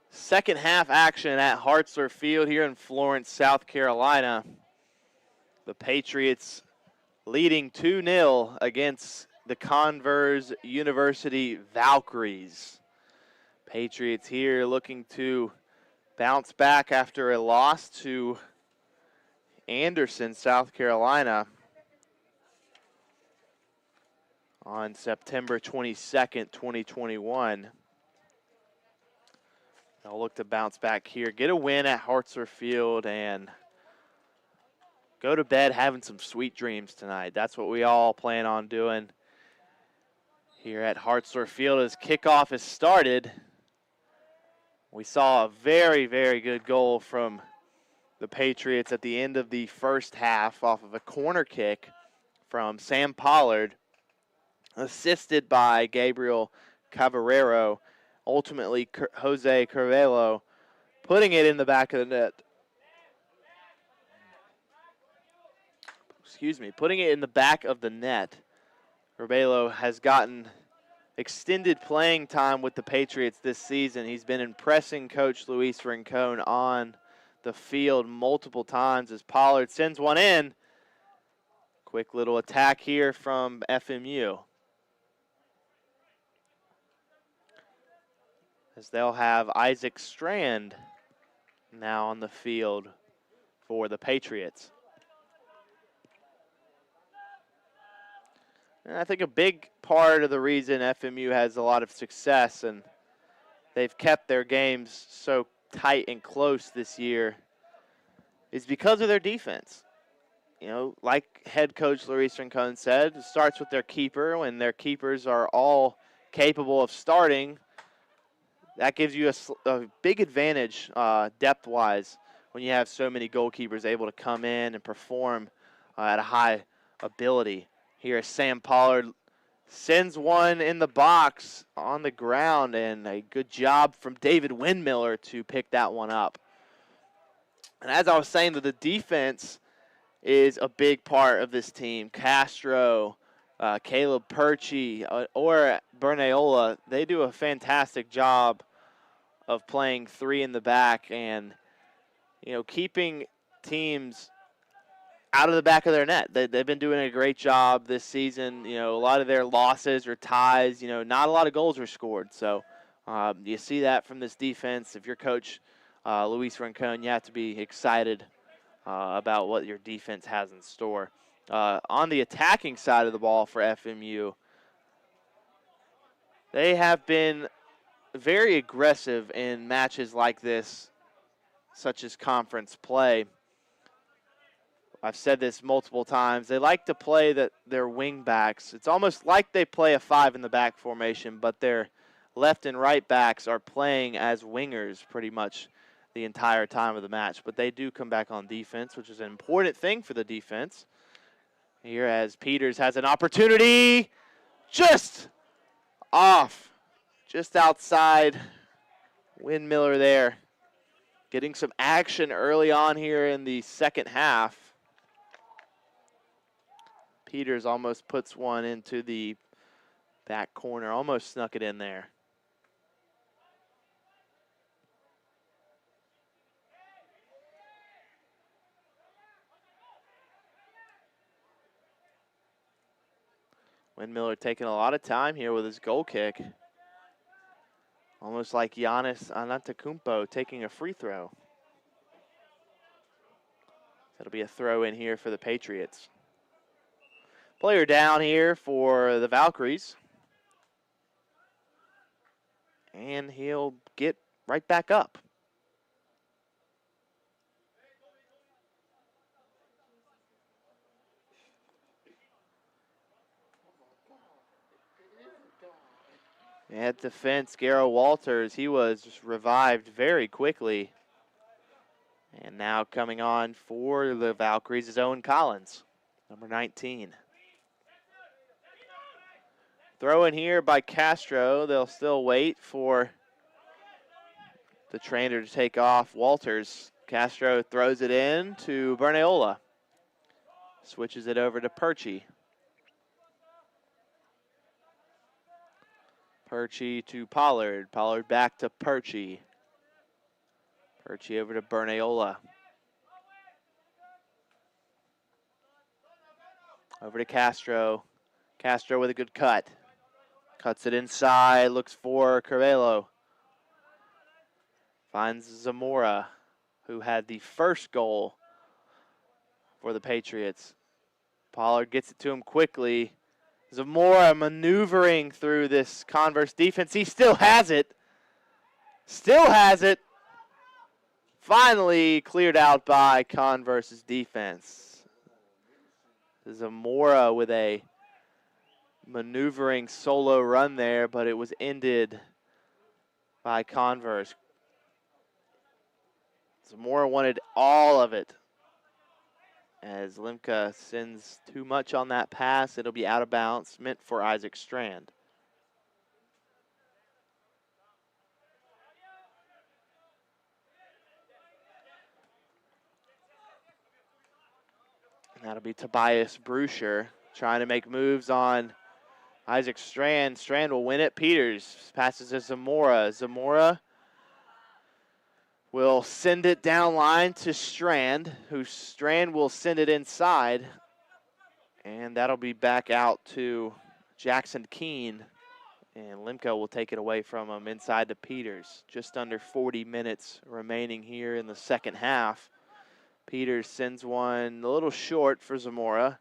second half action at Hartzler Field here in Florence, South Carolina. The Patriots leading 2-0 against the Converse University Valkyries. Patriots here looking to bounce back after a loss to Anderson, South Carolina on September 22nd, 2021. They'll look to bounce back here, get a win at Hartzler Field, and go to bed having some sweet dreams tonight. That's what we all plan on doing here at Hartzler Field as kickoff has started. We saw a very, very good goal from the Patriots at the end of the first half off of a corner kick from Sam Pollard, assisted by Gabriel Cavarero. Ultimately, Jose Carvalho putting it in the back of the net. Putting it in the back of the net. Rebelo has gotten extended playing time with the Patriots this season. He's been impressing Coach Luis Rincon on the field multiple times as Pollard sends one in. Quick little attack here from FMU, as they'll have Isaac Strand now on the field for the Patriots. And I think a big part of the reason FMU has a lot of success and they've kept their games so tight and close this year is because of their defense. You know, like head coach Luis Rincon said, it starts with their keeper. When their keepers are all capable of starting, that gives you a big advantage depth-wise when you have so many goalkeepers able to come in and perform at a high ability. Here, Sam Pollard sends one in the box on the ground, and a good job from David Windmiller to pick that one up. And as I was saying, that the defense is a big part of this team. Castro, Caleb Perchie, or Bernayola, they do a fantastic job of playing three in the back and, you know, keeping teams out of the back of their net. They've been doing a great job this season. You know, a lot of their losses or ties, you know, not a lot of goals were scored. So you see that from this defense. If you're Coach Luis Rincon, you have to be excited about what your defense has in store. On the attacking side of the ball for FMU, they have been very aggressive in matches like this, such as conference play. I've said this multiple times. They like to play their wing backs. It's almost like they play a 5 in the back formation, but their left and right backs are playing as wingers pretty much the entire time of the match. But they do come back on defense, which is an important thing for the defense. Here as Peters has an opportunity, just off, just outside. Windmiller there, getting some action early on here in the second half. Peters almost puts one into the back corner, almost snuck it in there. Windmiller taking a lot of time here with his goal kick. Almost like Giannis Antetokounmpo taking a free throw. That'll be a throw in here for the Patriots. Player down here for the Valkyries. And he'll get right back up. At defense, Garrow Walters, he was just revived very quickly. And now coming on for the Valkyries is Owen Collins, number 19. Throw in here by Castro. They'll still wait for the trainer to take off Walters. Castro throws it in to Bernayola. Switches it over to Perchie. Perchie to Pollard. Pollard back to Perchie. Perchie over to Bernayola. Over to Castro. Castro with a good cut. Cuts it inside, looks for Carvalho. Finds Zamora, who had the first goal for the Patriots. Pollard gets it to him quickly. Zamora maneuvering through this Converse defense. He still has it. Still has it. Finally cleared out by Converse's defense. Zamora with a maneuvering solo run there, but it was ended by Converse. Zamora wanted all of it. As Limka sends too much on that pass, it'll be out of bounds, meant for Isaac Strand. And that'll be Tobias Bruscher trying to make moves on Isaac Strand. Strand will win it. Peters passes to Zamora. Zamora will send it down line to Strand, who Strand will send it inside. And that'll be back out to Jackson Keene. And Limco will take it away from him inside to Peters. Just under 40 minutes remaining here in the second half. Peters sends one a little short for Zamora.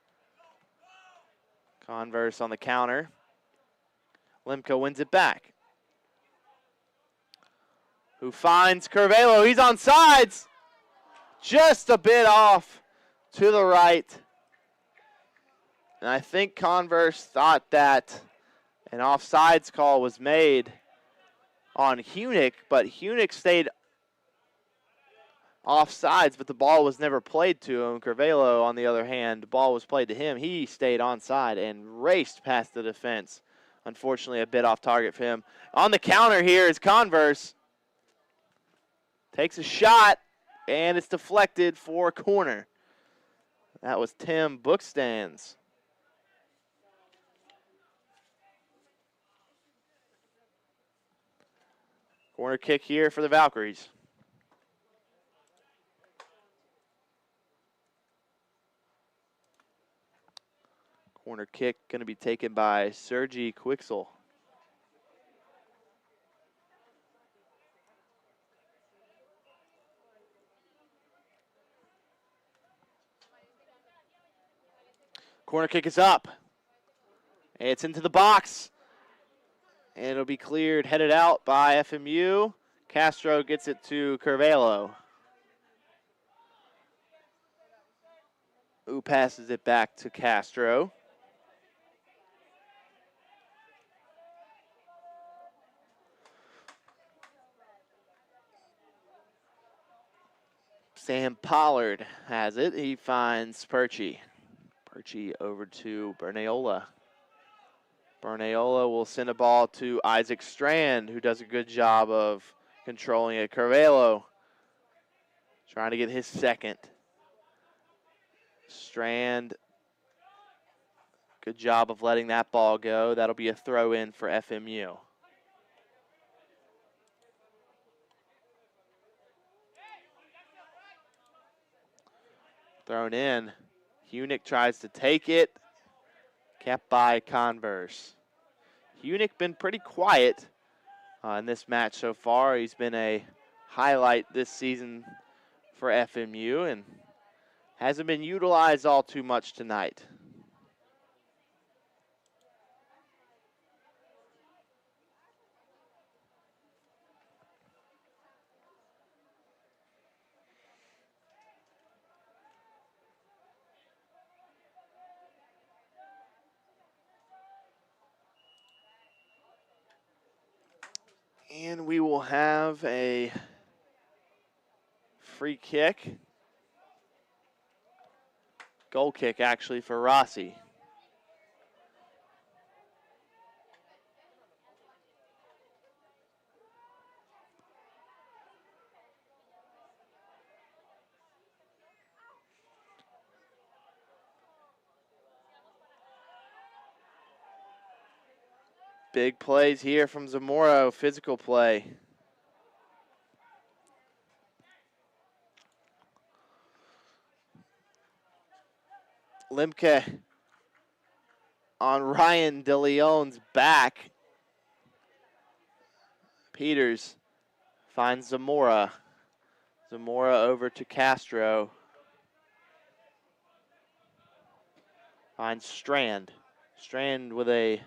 Converse on the counter. Limco wins it back. Who finds Carvalho? He's on sides. Just a bit off to the right. And I think Converse thought that an offsides call was made on Hunick, but Hunick stayed offsides, but the ball was never played to him. Carvalho, on the other hand, the ball was played to him. He stayed onside and raced past the defense. Unfortunately, a bit off target for him. On the counter here is Converse. Takes a shot, and it's deflected for a corner. That was Tim Bookstands. Corner kick here for the Valkyries. Corner kick going to be taken by Sergi Quixel. Corner kick is up. It's into the box. And it'll be cleared, headed out by FMU. Castro gets it to Carvalho, who passes it back to Castro. Sam Pollard has it. He finds Perchie. Perchie over to Bernayola. Bernayola will send a ball to Isaac Strand, who does a good job of controlling it. Carvalho trying to get his second. Strand, good job of letting that ball go. That'll be a throw in for FMU. Thrown in. Hunick tries to take it. Kept by Converse. Hunick been pretty quiet in this match so far. He's been a highlight this season for FMU and hasn't been utilized all too much tonight. And we will have a free kick. Goal kick, actually, for Rossi. Big plays here from Zamora, physical play. Limke on Ryan DeLeon's back. Peters finds Zamora. Zamora over to Castro. Finds Strand. Strand with a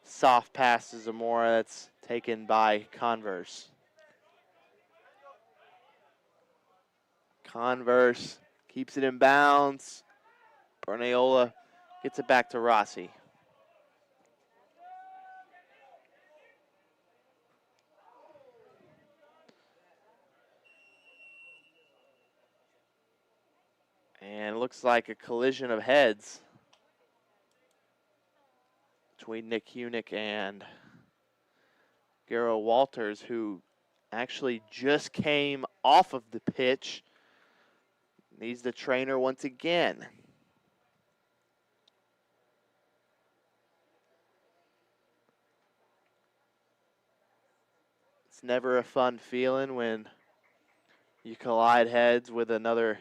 soft pass to Zamora that's taken by Converse. Converse keeps it in bounds. Bernayola gets it back to Rossi. And it looks like a collision of heads between Nick Hunick and Garrow Walters, who actually just came off of the pitch. Needs the trainer once again. It's never a fun feeling when you collide heads with another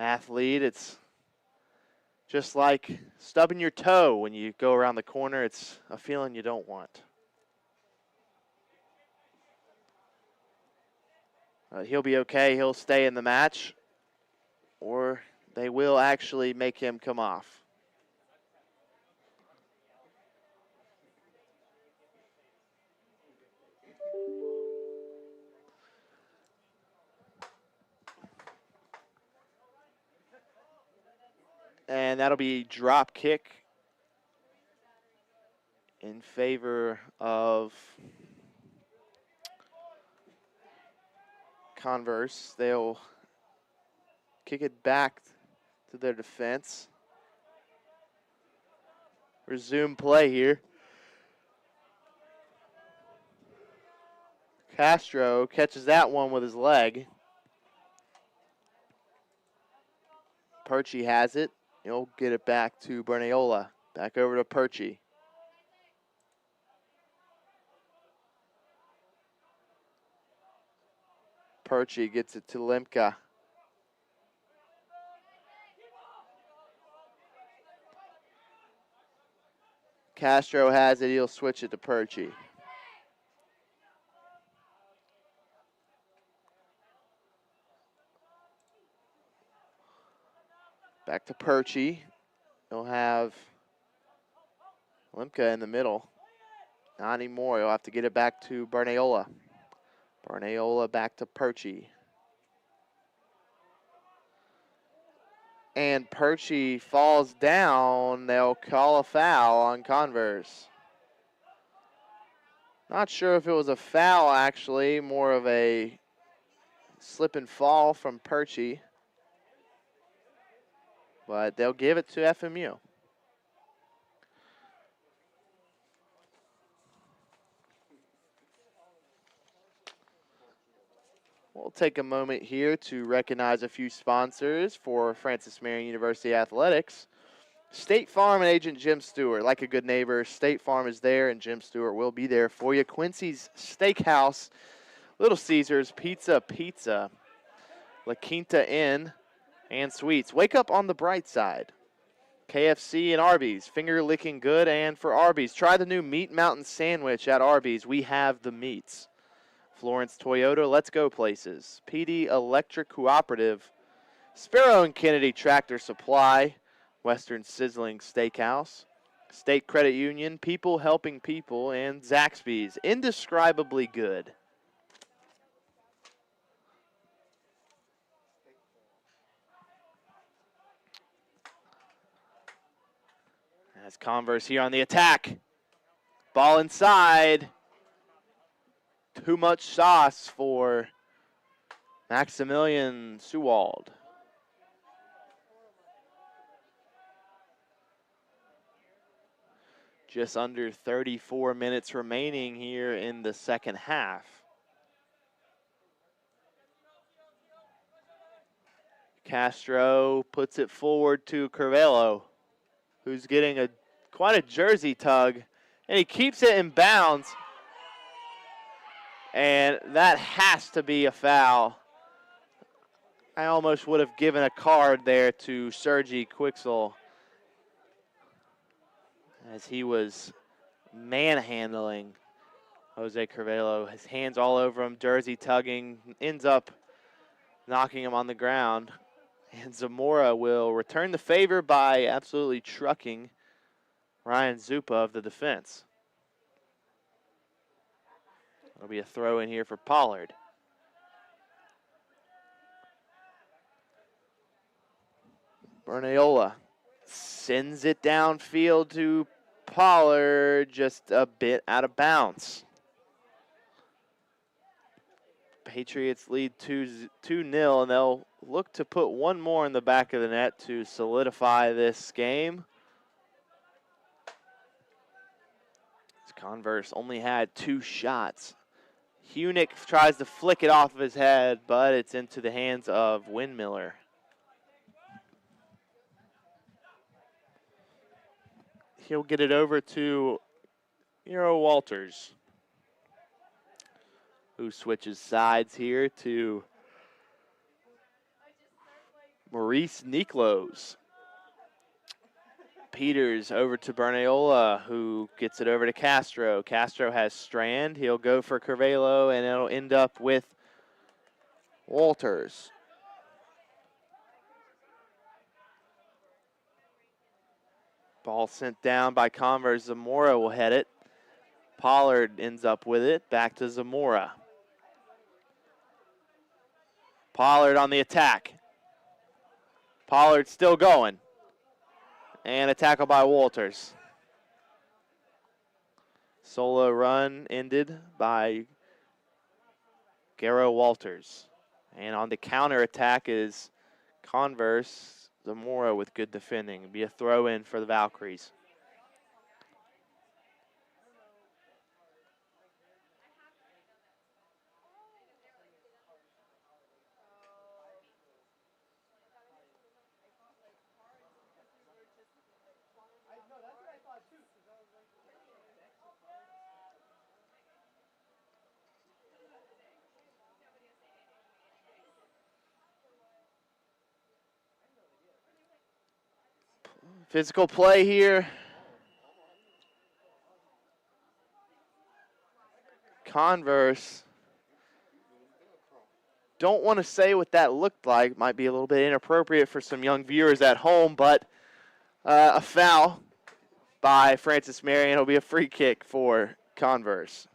athlete. It's just like stubbing your toe when you go around the corner. It's a feeling you don't want. He'll be okay. He'll stay in the match, or they will actually make him come off. And that'll be drop kick in favor of Converse. They'll kick it back to their defense. Resume play here. Castro catches that one with his leg. Perchi has it. He'll get it back to Bernayola. Back over to Perchi. Perchi gets it to Limka. Castro has it. He'll switch it to Perchi. Back to Perchi. He'll have Limka in the middle. Not anymore. He'll have to get it back to Bernayola. Bernayola back to Perchi. And Perchi falls down. They'll call a foul on Converse. Not sure if it was a foul, actually. More of a slip and fall from Perchi. But they'll give it to FMU. We'll take a moment here to recognize a few sponsors for Francis Marion University Athletics. State Farm and Agent Jim Stewart. Like a good neighbor, State Farm is there and Jim Stewart will be there for you. Quincy's Steakhouse, Little Caesars, Pizza, La Quinta Inn, and Sweets. Wake up on the bright side. KFC and Arby's, finger licking good. And for Arby's, try the new Meat Mountain Sandwich at Arby's. We have the meats. Florence Toyota, let's go places. PD Electric Cooperative, Sparrow and Kennedy Tractor Supply, Western Sizzling Steakhouse, State Credit Union, People Helping People, and Zaxby's, indescribably good. As Converse here on the attack. Ball inside. Too much sauce for Maximilian Sewald. Just under 34 minutes remaining here in the second half. Castro puts it forward to Curvelo, who's getting quite a jersey tug And he keeps it in bounds. And that has to be a foul. I almost would have given a card there to Sergi Quixel as he was manhandling Jose Carvalho. His hands all over him, jersey tugging, ends up knocking him on the ground. And Zamora will return the favor by absolutely trucking Ryan Zupa of the defense. It'll be a throw in here for Pollard. Bernayola sends it downfield to Pollard, just a bit out of bounds. Patriots lead 2-0, and they'll look to put one more in the back of the net to solidify this game. Converse only had 2 shots. Hunick tries to flick it off of his head, but it's into the hands of Windmiller. He'll get it over to Hero Walters, who switches sides here to Maurice Niklos. Peters over to Bernayola, who gets it over to Castro. Castro has Strand. He'll go for Carvalho, and it'll end up with Walters. Ball sent down by Converse. Zamora will head it. Pollard ends up with it. Back to Zamora. Pollard on the attack. Pollard still going. And a tackle by Walters. Solo run ended by Garrow Walters. And on the counter attack is Converse. Zamora with good defending. It'll be a throw in for the Valkyries. Physical play here. Converse. Don't want to say what that looked like. Might be a little bit inappropriate for some young viewers at home, but a foul by Francis Marion. It'll be a free kick for Converse.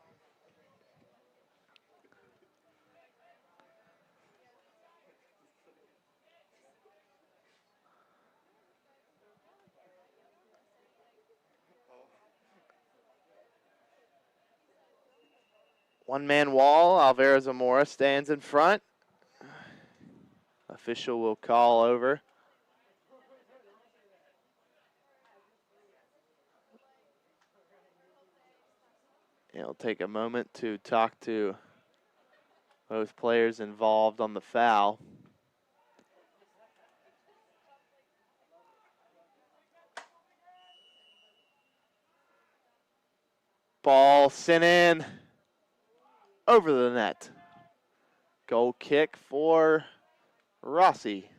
One-man wall. Alvaro Zamora stands in front. Official will call over. It'll take a moment to talk to both players involved on the foul. Ball sent in. Over the net. Goal kick for Rossi.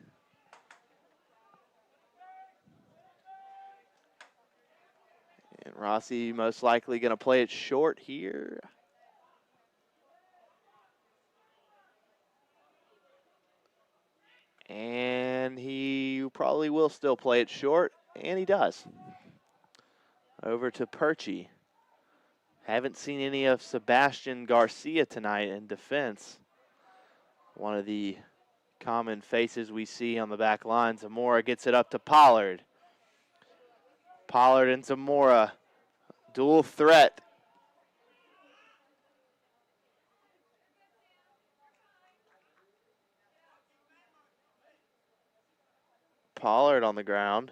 And Rossi most likely going to play it short here. And he probably will still play it short, and he does. Over to Perchi. Haven't seen any of Sebastian Garcia tonight in defense. One of the common faces we see on the back line. Zamora gets it up to Pollard. Pollard and Zamora, dual threat. Pollard on the ground,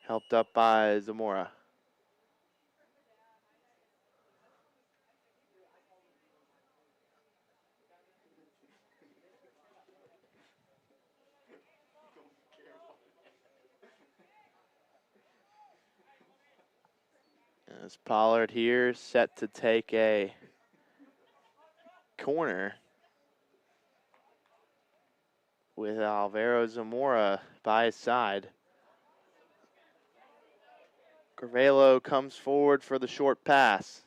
helped up by Zamora. As Pollard here set to take a corner with Alvaro Zamora by his side. Carvalho comes forward for the short pass.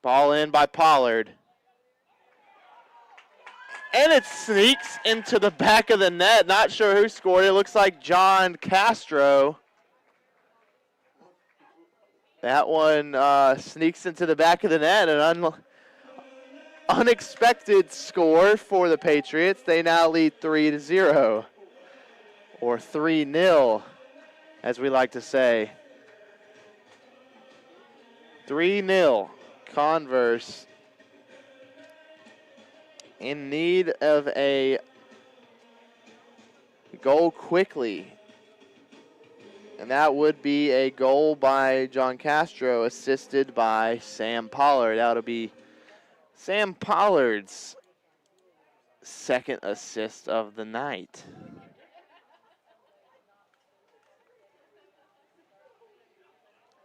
Ball in by Pollard. And it sneaks into the back of the net. Not sure who scored it. Looks like John Castro. That one sneaks into the back of the net. An unexpected score for the Patriots. They now lead 3-0. Or 3-0, as we like to say. 3-0. Converse in need of a goal quickly. And that would be a goal by John Castro, assisted by Sam Pollard. That would be Sam Pollard's second assist of the night.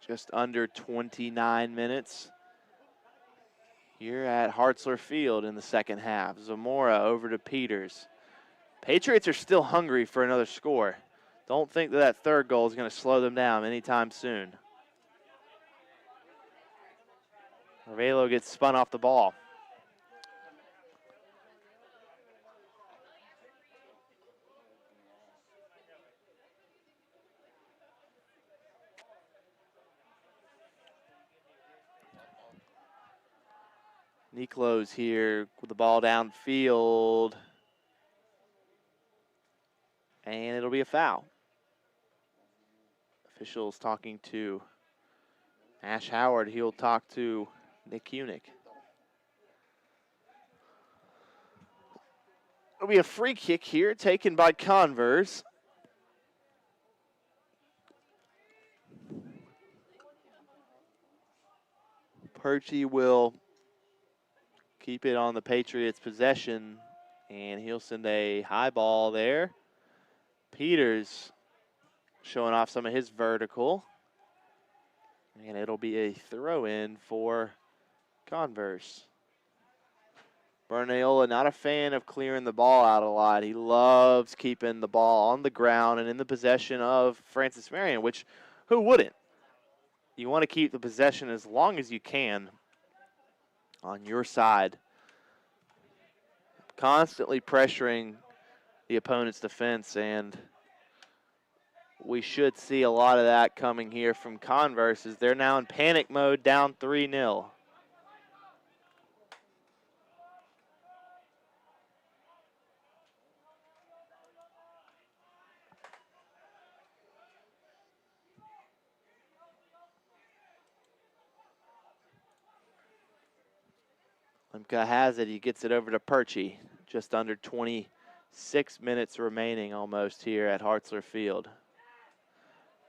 Just under 29 minutes here at Hartzler Field in the second half. Zamora over to Peters. Patriots are still hungry for another score. Don't think that third goal is going to slow them down anytime soon. Carvalho gets spun off the ball. Niklos here with the ball downfield. And it'll be a foul. Officials talking to Ash Howard. He'll talk to Nick Unick. It'll be a free kick here taken by Converse. Perchy will keep it on the Patriots' possession, and he'll send a high ball there. Peters showing off some of his vertical, and it'll be a throw-in for Converse. Bernayola not a fan of clearing the ball out a lot. He loves keeping the ball on the ground and in the possession of Francis Marion, which who wouldn't? You want to keep the possession as long as you can on your side. Constantly pressuring the opponent's defense, and we should see a lot of that coming here from Converse as they're now in panic mode, down 3-0. Limka has it. He gets it over to Perchy. Just under 26 minutes remaining almost here at Hartzler Field.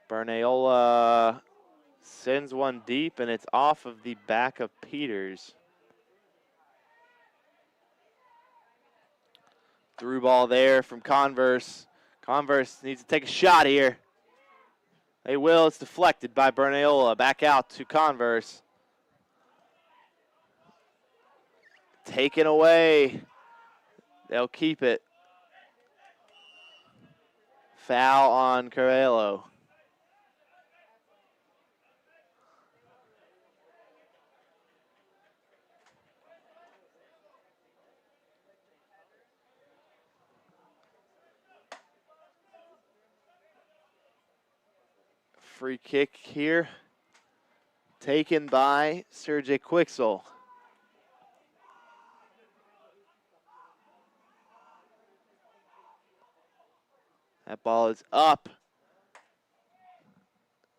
Bernayola sends one deep, and it's off of the back of Peters. Through ball there from Converse. Converse needs to take a shot here. They will. It's deflected by Bernayola. Back out to Converse. Taken away. They'll keep it. Foul on Carvalho. Free kick here. Taken by Sergey Quixel. That ball is up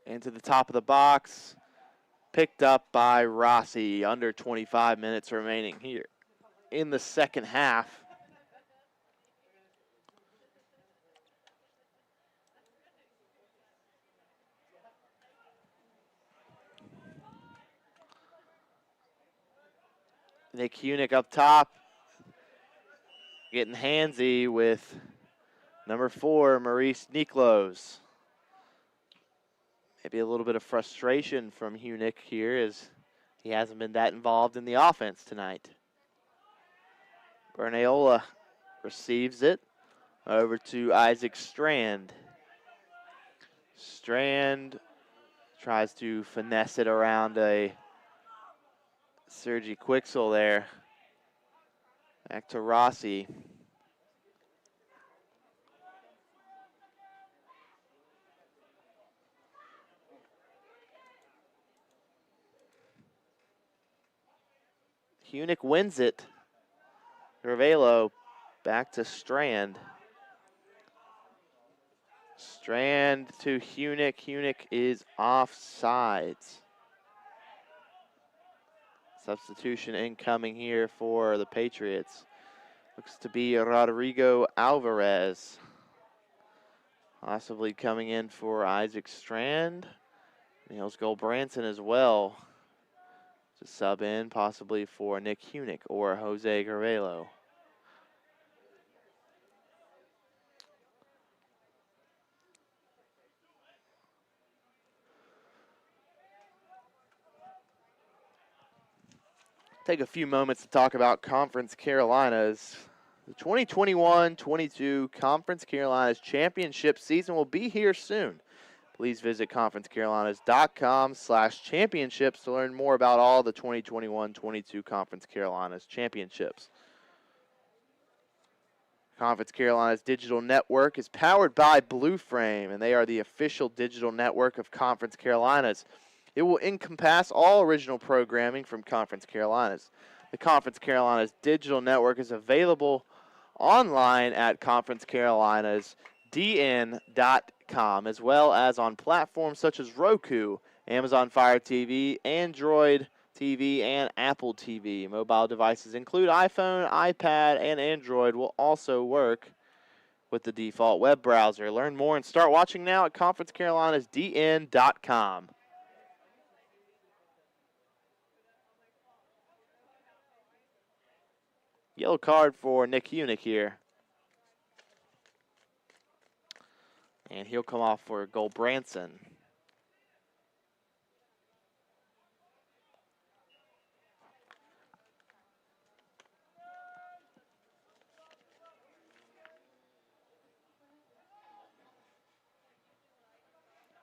into the top of the box. Picked up by Rossi. Under 25 minutes remaining here in the second half. Nick Unick up top. Getting handsy with number 4, Maurice Niklos. Maybe a little bit of frustration from Hunick here as he hasn't been that involved in the offense tonight. Bernayola receives it over to Isaac Strand. Strand tries to finesse it around a Sergi Quixel there. Back to Rossi. Hunick wins it. Cervello back to Strand. Strand to Hunick. Hunick is offsides. Substitution incoming here for the Patriots. Looks to be Rodrigo Alvarez. Possibly coming in for Isaac Strand. Niels Goldbranson as well. To sub in possibly for Nick Hunick or Jose Cervello. Take a few moments to talk about Conference Carolinas. The 2021-22 Conference Carolinas Championship season will be here soon. Please visit conferencecarolinas.com/championships to learn more about all the 2021-22 Conference Carolinas Championships. Conference Carolinas Digital Network is powered by Blue Frame, and they are the official digital network of Conference Carolinas. It will encompass all original programming from Conference Carolinas. The Conference Carolinas Digital Network is available online at conferencecarolinas.dn.com, as well as on platforms such as Roku, Amazon Fire TV, Android TV, and Apple TV. Mobile devices include iPhone, iPad, and Android will also work with the default web browser. Learn more and start watching now at conferencecarolinas.dn.com. Yellow card for Nick Hunick here. And he'll come off for Goldbranson.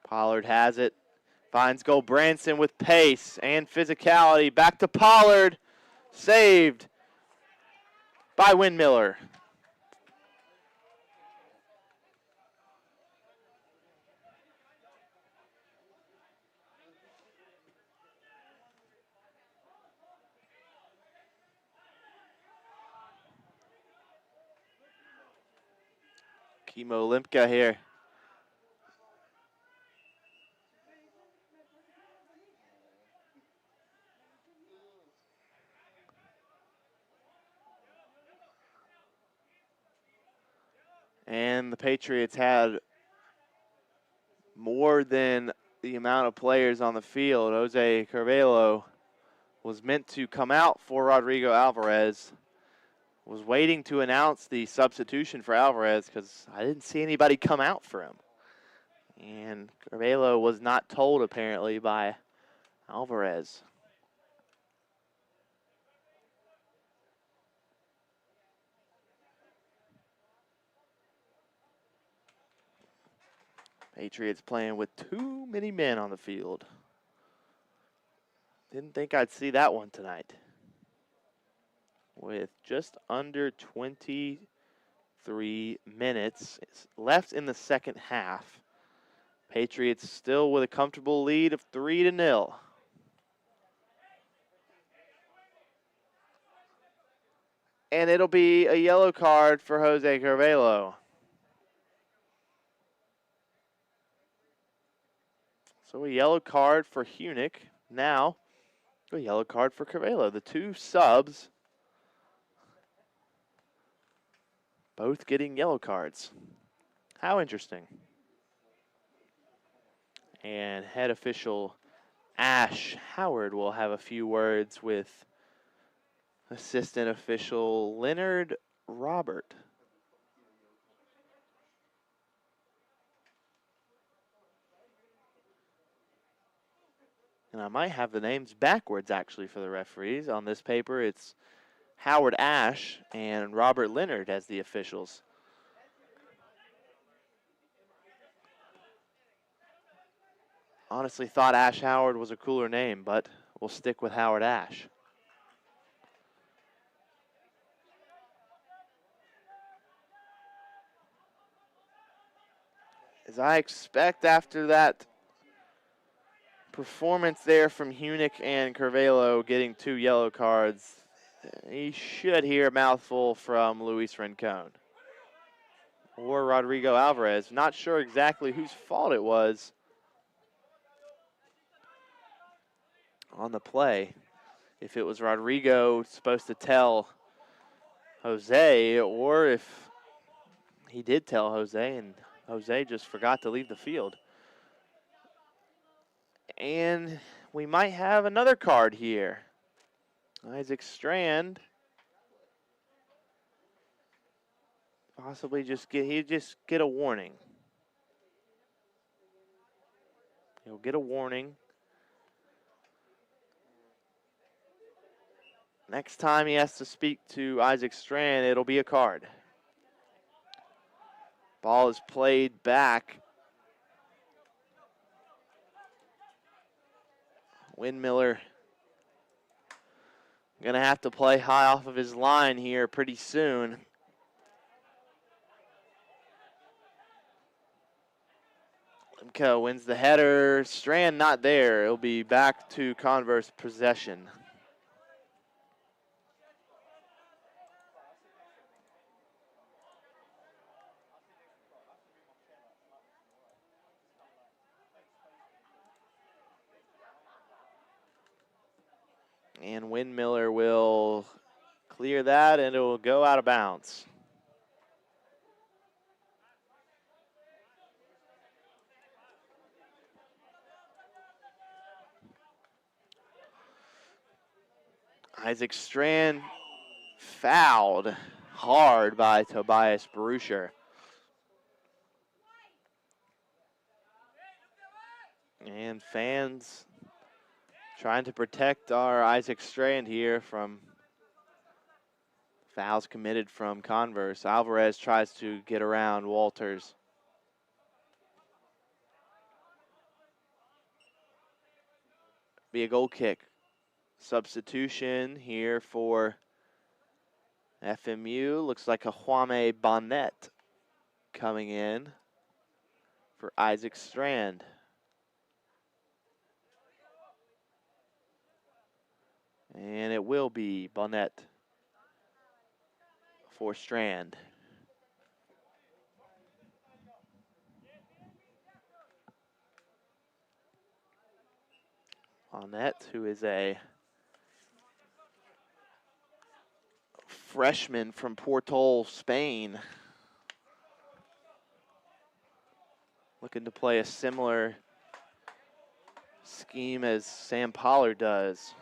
Pollard has it. Finds Goldbranson with pace and physicality. Back to Pollard. Saved by Windmiller. Kimo Limpka here. And the Patriots had more than the amount of players on the field. Jose Cervello was meant to come out for Rodrigo Alvarez. Was waiting to announce the substitution for Alvarez because I didn't see anybody come out for him. And Cervello was not told apparently by Alvarez. Patriots playing with too many men on the field. Didn't think I'd see that one tonight. With just under 23 minutes left in the second half. Patriots still with a comfortable lead of 3-0. And it'll be a yellow card for Jose Cervello. So a yellow card for Hunick. Now, a yellow card for Cervello. The two subs both getting yellow cards. How interesting. And head official Ash Howard will have a few words with assistant official Leonard Robert. And I might have the names backwards, actually, for the referees. On this paper, it's Howard Ash and Robert Leonard as the officials. Honestly thought Ash Howard was a cooler name, but we'll stick with Howard Ash. As I expect after that performance there from Hunick and Curvelo getting 2 yellow cards, he should hear a mouthful from Luis Rincon or Rodrigo Alvarez. Not sure exactly whose fault it was on the play. If it was Rodrigo supposed to tell Jose, or if he did tell Jose and Jose just forgot to leave the field. And we might have another card here. Isaac Strand possibly he'd just get a warning. He'll get a warning. Next time he has to speak to Isaac Strand, it'll be a card. Ball is played back. Windmiller gonna have to play high off of his line here pretty soon. Lemke wins the header. Strand not there. It'll be back to Converse possession. And Windmiller will clear that, and it will go out of bounds. Isaac Strand fouled hard by Tobias Bruscher. And fans trying to protect our Isaac Strand here from fouls committed from Converse. Alvarez tries to get around Walters. Be a goal kick. Substitution here for FMU. Looks like a Juame Bonnet coming in for Isaac Strand. And it will be Bonnet for Strand. Bonnet, who is a freshman from Portol, Spain. Looking to play a similar scheme as Sam Pollard does.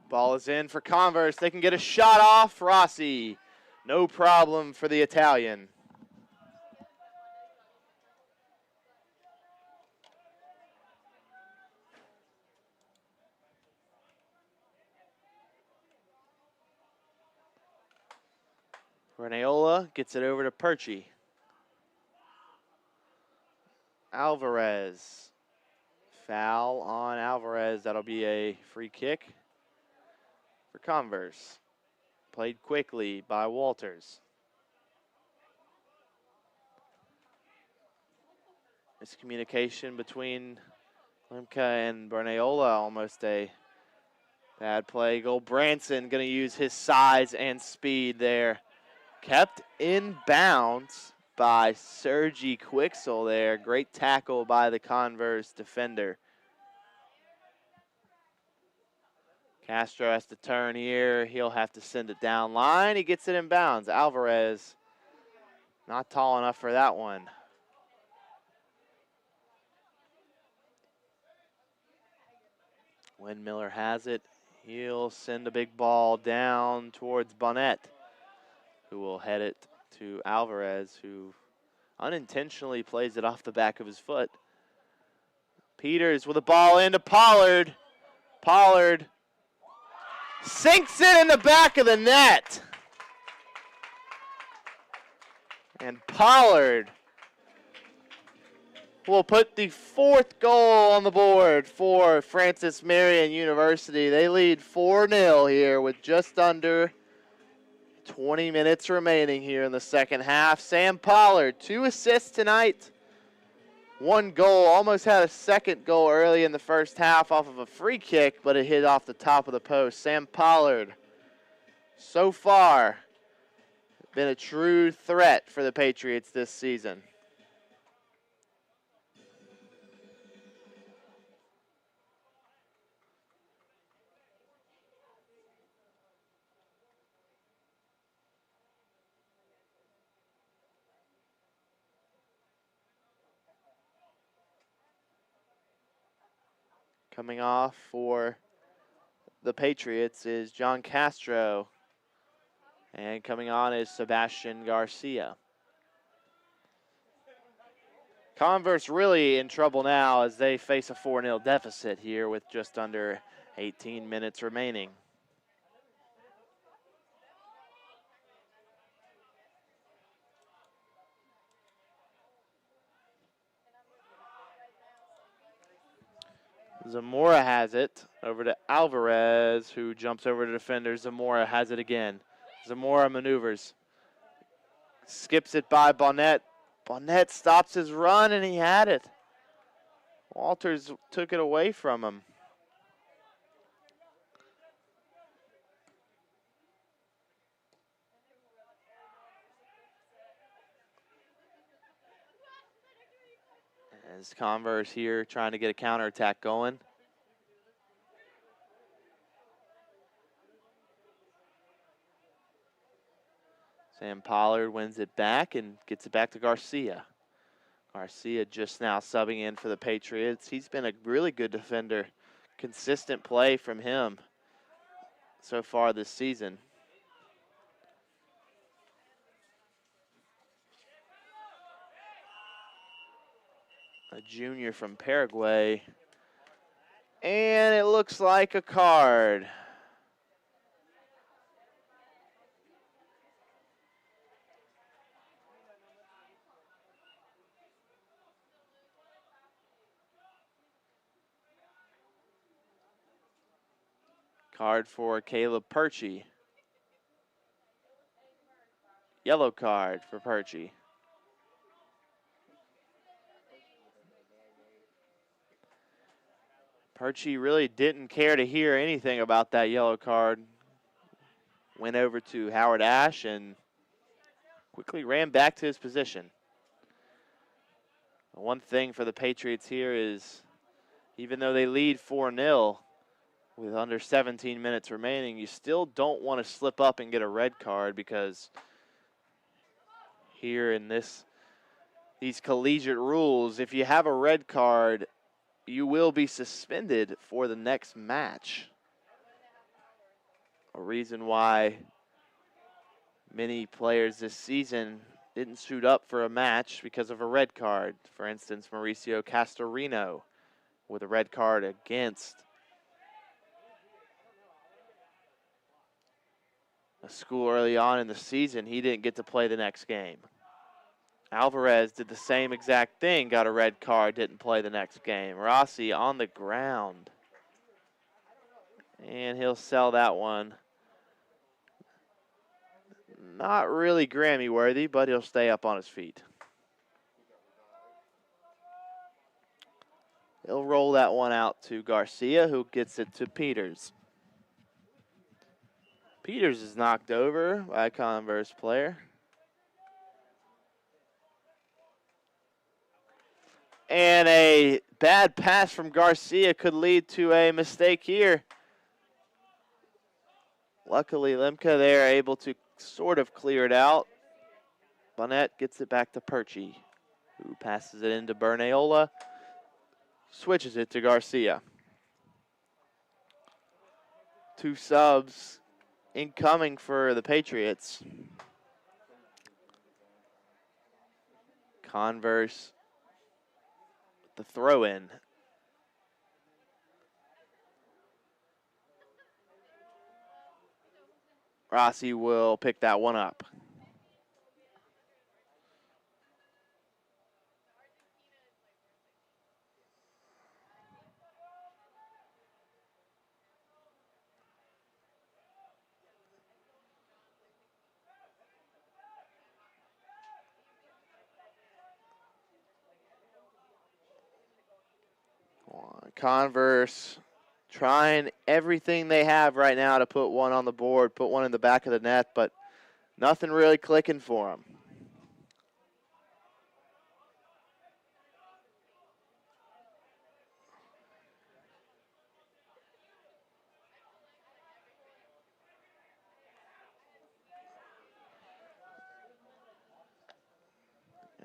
Ball is in for Converse. They can get a shot off. Rossi, no problem for the Italian. Reneola gets it over to Perchi. Alvarez. Foul on Alvarez. That'll be a free kick for Converse. Played quickly by Walters. Miscommunication between Lemke and Berneola. Almost a bad play. Goal. Branson going to use his size and speed there. Kept in bounds by Sergi Quixel there. Great tackle by the Converse defender. Castro has to turn here. He'll have to send it down line. He gets it in bounds. Alvarez not tall enough for that one. Windmiller has it. He'll send a big ball down towards Bonnet, who will head it to Alvarez, who unintentionally plays it off the back of his foot. Peters with a ball into Pollard. Pollard sinks it in the back of the net. And Pollard will put the 4th goal on the board for Francis Marion University. They lead 4-0 here with just under 20 minutes remaining here in the second half. Sam Pollard, 2 assists tonight, 1 goal. Almost had a second goal early in the first half off of a free kick, but it hit off the top of the post. Sam Pollard, so far, been a true threat for the Patriots this season. Coming off for the Patriots is John Castro. And coming on is Sebastian Garcia. Converse really in trouble now as they face a 4-0 deficit here with just under 18 minutes remaining. Zamora has it over to Alvarez, who jumps over to defender. Zamora has it again. Zamora maneuvers. Skips it by Bonnet. Bonnet stops his run, and he had it. Walters took it away from him. As Converse here trying to get a counterattack going. Sam Pollard wins it back and gets it back to Garcia. Garcia just now subbing in for the Patriots. He's been a really good defender. Consistent play from him so far this season. A junior from Paraguay. And it looks like a card. Card for Caleb Perchie. Yellow card for Perchie. Perchie really didn't care to hear anything about that yellow card. Went over to Howard Ash and quickly ran back to his position. One thing for the Patriots here is, even though they lead 4-0, with under 17 minutes remaining, you still don't want to slip up and get a red card, because here in these collegiate rules, if you have a red card, you will be suspended for the next match. A reason why many players this season didn't suit up for a match because of a red card. For instance, Mauricio Castorino with a red card against a school early on in the season. He didn't get to play the next game. Alvarez did the same exact thing, got a red card, didn't play the next game. Rossi on the ground. And he'll sell that one. Not really Grammy worthy, but he'll stay up on his feet. He'll roll that one out to Garcia, who gets it to Peters. Peters is knocked over by a Converse player. And a bad pass from Garcia could lead to a mistake here. Luckily, Lemke there able to sort of clear it out. Bonnet gets it back to Perchie, who passes it into Bernayola, switches it to Garcia. 2 subs incoming for the Patriots. Converse, the throw-in. Rossi will pick that one up. Converse trying everything they have right now to put one on the board, put one in the back of the net, but nothing really clicking for them.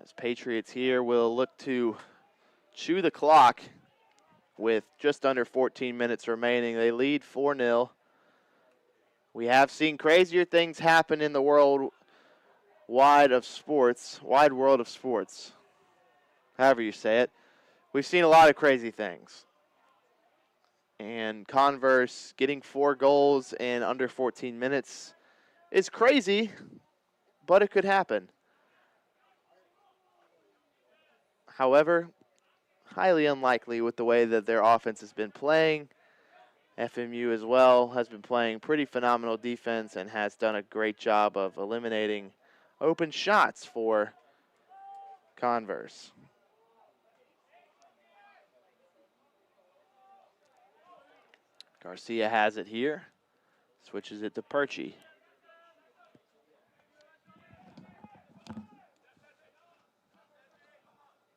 As Patriots here will look to chew the clock with just under 14 minutes remaining. They lead 4-0. We have seen crazier things happen in the wide world of sports, however you say it. We've seen a lot of crazy things. And Converse getting 4 goals in under 14 minutes is crazy, but it could happen. However, highly unlikely with the way that their offense has been playing. FMU as well has been playing pretty phenomenal defense and has done a great job of eliminating open shots for Converse. Garcia has it here, switches it to Perchie.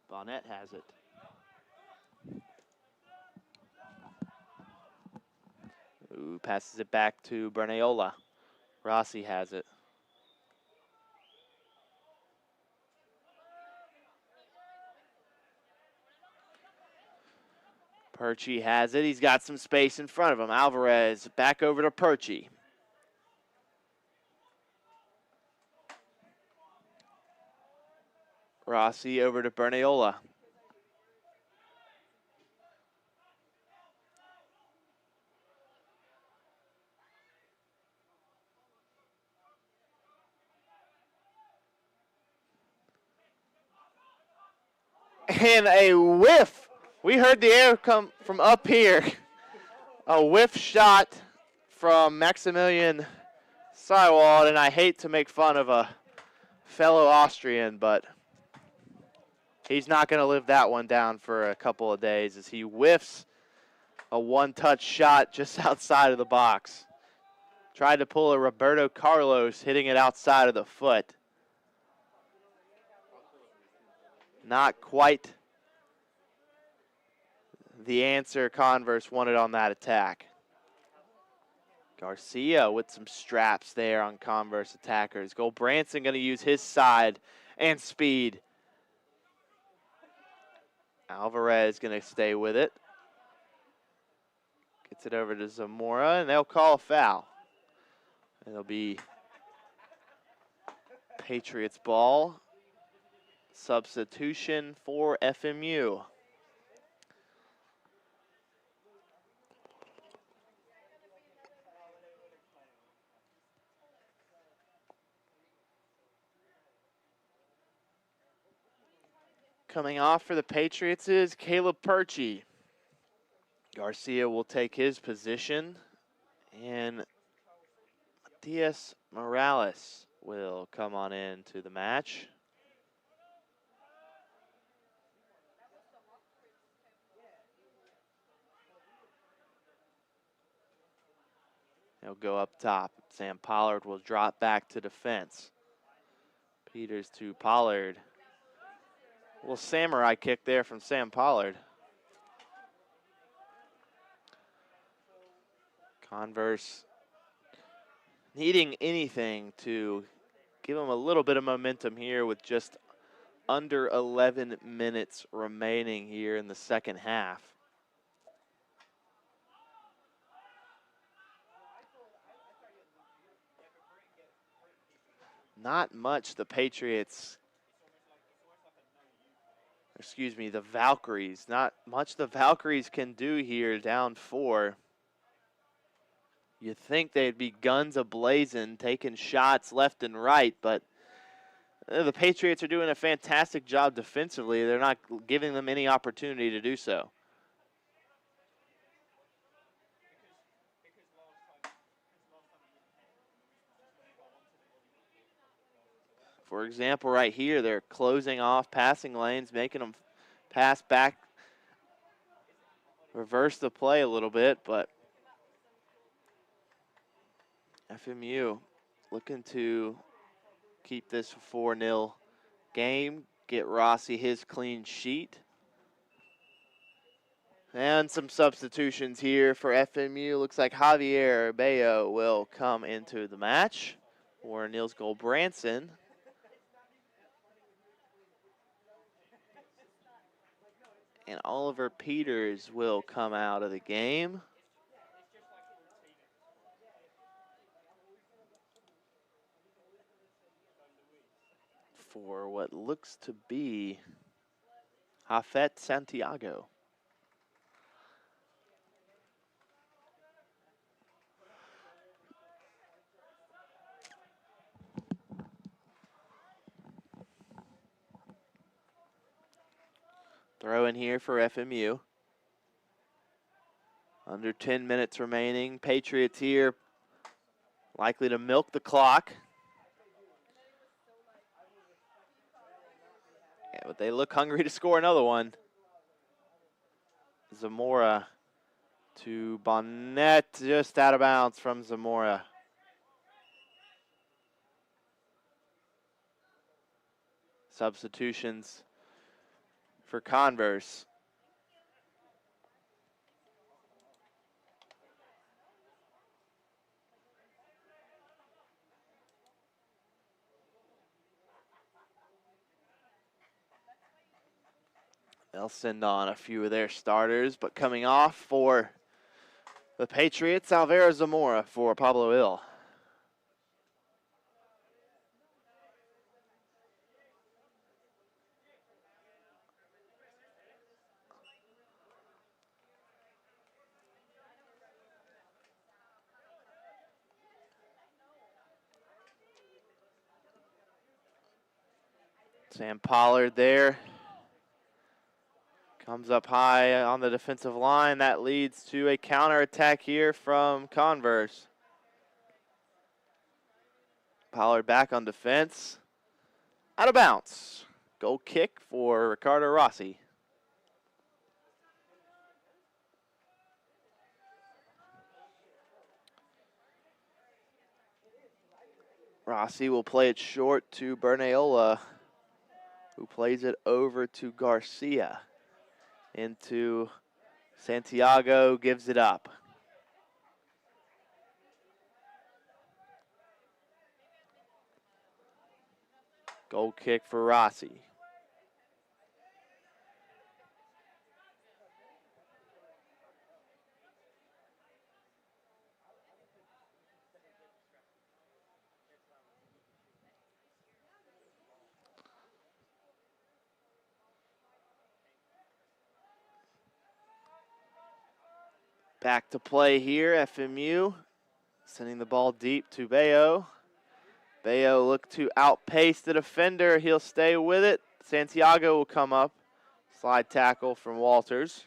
Bonnet has it. Ooh, passes it back to Bernayola. Rossi has it. Perchie has it. He's got some space in front of him. Alvarez back over to Perchie. Rossi over to Bernayola. And a whiff. We heard the air come from up here. A whiff shot from Maximilian Seiwald, and I hate to make fun of a fellow Austrian, but he's not going to live that one down for a couple of days as he whiffs a one-touch shot just outside of the box. Tried to pull a Roberto Carlos, hitting it outside of the foot. Not quite the answer Converse wanted on that attack. Garcia with some straps there on Converse attackers. Goldbranson going to use his side and speed. Alvarez going to stay with it. Gets it over to Zamora, and they'll call a foul. It'll be Patriots ball. Substitution for FMU. Coming off for the Patriots is Caleb Perchie. Garcia will take his position, and Matias Morales will come on into the match. He'll go up top. Sam Pollard will drop back to defense. Peters to Pollard. A little samurai kick there from Sam Pollard. Converse needing anything to give him a little bit of momentum here with just under 11 minutes remaining here in the second half. not much the Valkyries, not much the Valkyries can do here, down 4. You'd think they'd be guns a-blazing, taking shots left and right, but the Patriots are doing a fantastic job defensively. They're not giving them any opportunity to do so. For example, right here, they're closing off passing lanes, making them pass back, reverse the play a little bit, but FMU looking to keep this 4-0 game, get Rossi his clean sheet. And some substitutions here for FMU. Looks like Javier Bayo will come into the match for Niels Gold-Branson. And Oliver Peters will come out of the game. For what looks to be Hafet Santiago. Throw in here for FMU. Under 10 minutes remaining. Patriots here likely to milk the clock. Yeah, but they look hungry to score another one. Zamora to Bonnet, just out of bounds from Zamora. Substitutions for Converse. They'll send on a few of their starters, but coming off for the Patriots, Alvaro Zamora for Pablo Ill. Sam Pollard there. Comes up high on the defensive line. That leads to a counterattack here from Converse. Pollard back on defense. Out of bounds. Goal kick for Ricardo Rossi. Rossi will play it short to Bernayola, who plays it over to Garcia. Into Santiago, gives it up. Goal kick for Rossi. Back to play here, FMU. Sending the ball deep to Bayo. Bayo look to outpace the defender. He'll stay with it. Santiago will come up. Slide tackle from Walters.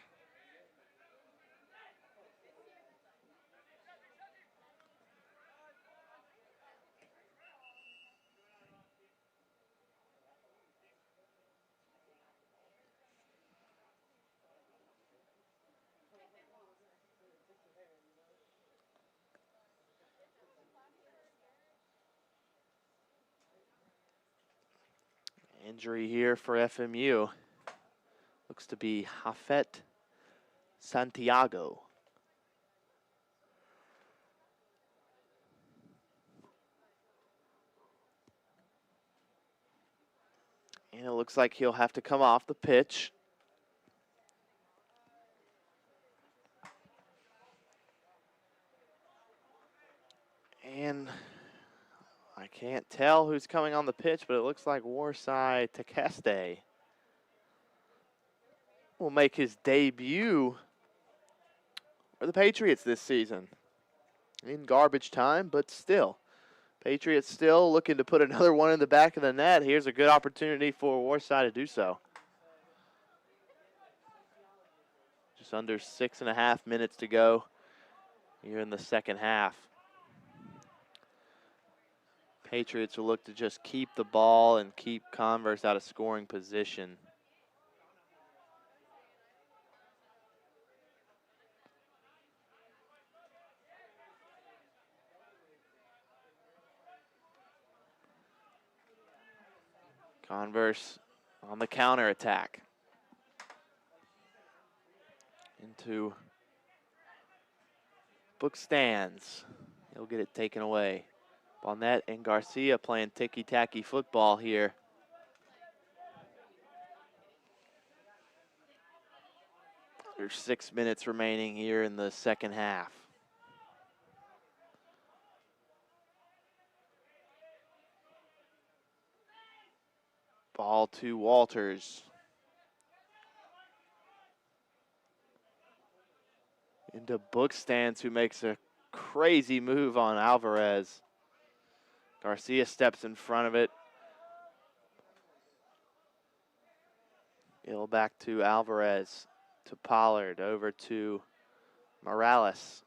Injury here for FMU. Looks to be Hafet Santiago. And it looks like he'll have to come off the pitch. And I can't tell who's coming on the pitch, but it looks like Warsai Takeste will make his debut for the Patriots this season. In garbage time, but still. Patriots still looking to put another one in the back of the net. Here's a good opportunity for Warsai to do so. Just under 6.5 minutes to go here in the second half. Patriots will look to just keep the ball and keep Converse out of scoring position. Converse on the counter attack. Into book stands. He'll get it taken away. Bonnet and Garcia playing ticky-tacky football here. There's 6 minutes remaining here in the second half. Ball to Walters. Into Bookstands, who makes a crazy move on Alvarez. Garcia steps in front of it. It'll back to Alvarez, to Pollard, over to Morales.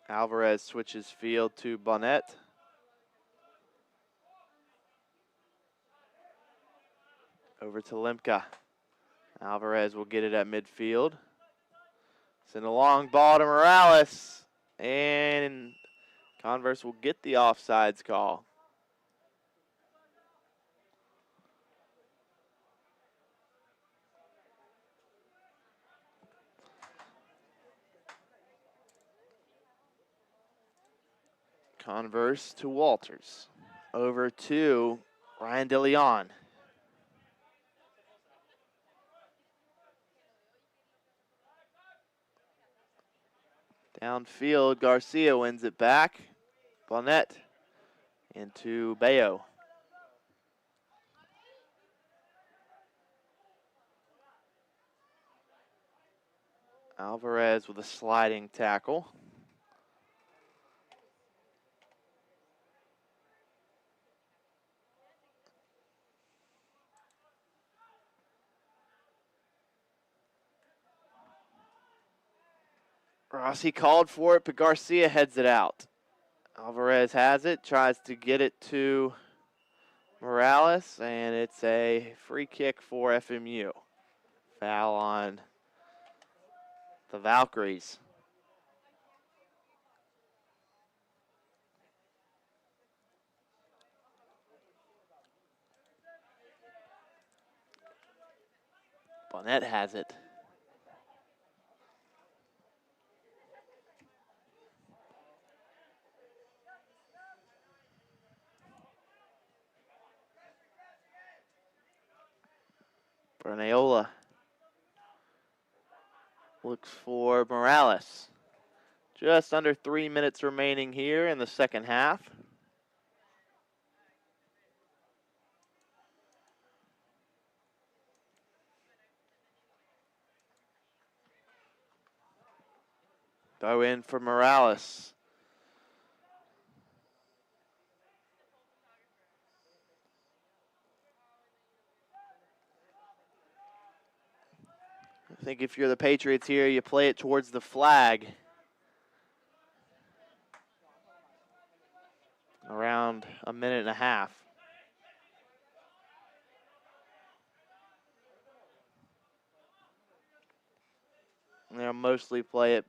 Alvarez switches field to Bonnet. Over to Limka. Alvarez will get it at midfield. Send a long ball to Morales. And Converse will get the offsides call. Converse to Walters. Over to Ryan DeLeon. Downfield, Garcia wins it back. Bonnet into Bayo. Alvarez with a sliding tackle. Rossi called for it, but Garcia heads it out. Alvarez has it, tries to get it to Morales, and it's a free kick for FMU. Foul on the Valkyries. Bonnet has it. Bernayola looks for Morales. Just under 3 minutes remaining here in the second half. Throw in for Morales. I think if you're the Patriots here, you play it towards the flag. Around a minute and a half. And they'll mostly play it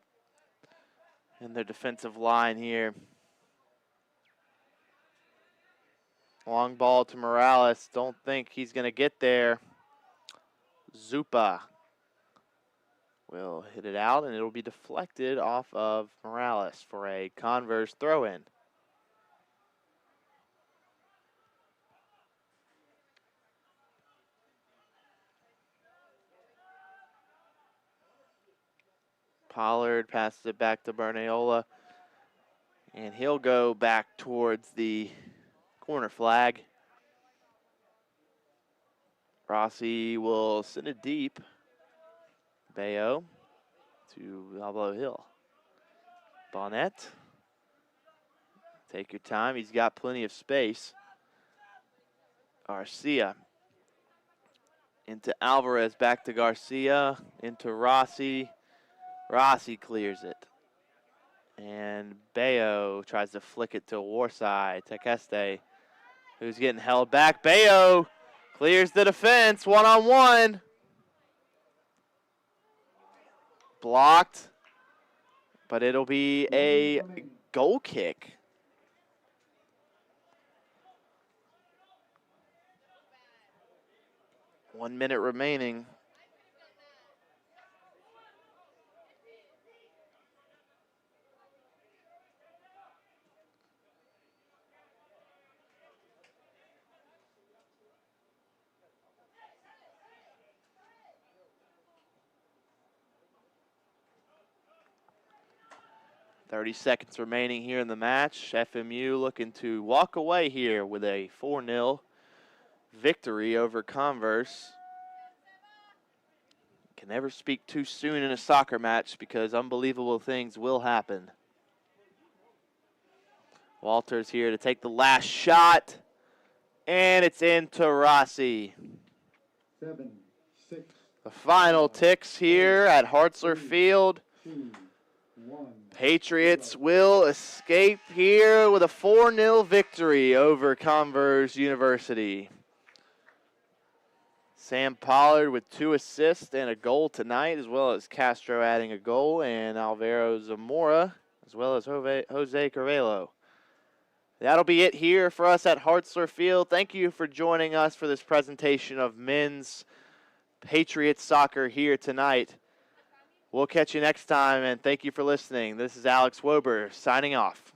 in their defensive line here. Long ball to Morales. Don't think he's going to get there. Zupa will hit it out, and it'll be deflected off of Morales for a Converse throw-in. Pollard passes it back to Bernayola. And he'll go back towards the corner flag. Rossi will send it deep. Bayo to Alvaro Hill. Bonnet. Take your time. He's got plenty of space. Garcia. Into Alvarez. Back to Garcia. Into Rossi. Rossi clears it. And Bayo tries to flick it to Warside. Tequeste, who's getting held back. Bayo clears the defense. One-on-one. Blocked. But it'll be a goal kick. One minute remaining. .30 seconds remaining here in the match. FMU looking to walk away here with a 4-0 victory over Converse. Can never speak too soon in a soccer match because unbelievable things will happen. Walters here to take the last shot. And it's into Rossi. 7-6. The final ticks here at Hartzler Field. 2-1. Patriots will escape here with a 4-0 victory over Converse University. Sam Pollard with 2 assists and a goal tonight, as well as Castro adding a goal, and Alvaro Zamora, as well as Jose Carvalho. That'll be it here for us at Hartzler Field. Thank you for joining us for this presentation of men's Patriots soccer here tonight. We'll catch you next time, and thank you for listening. This is Alex Wober signing off.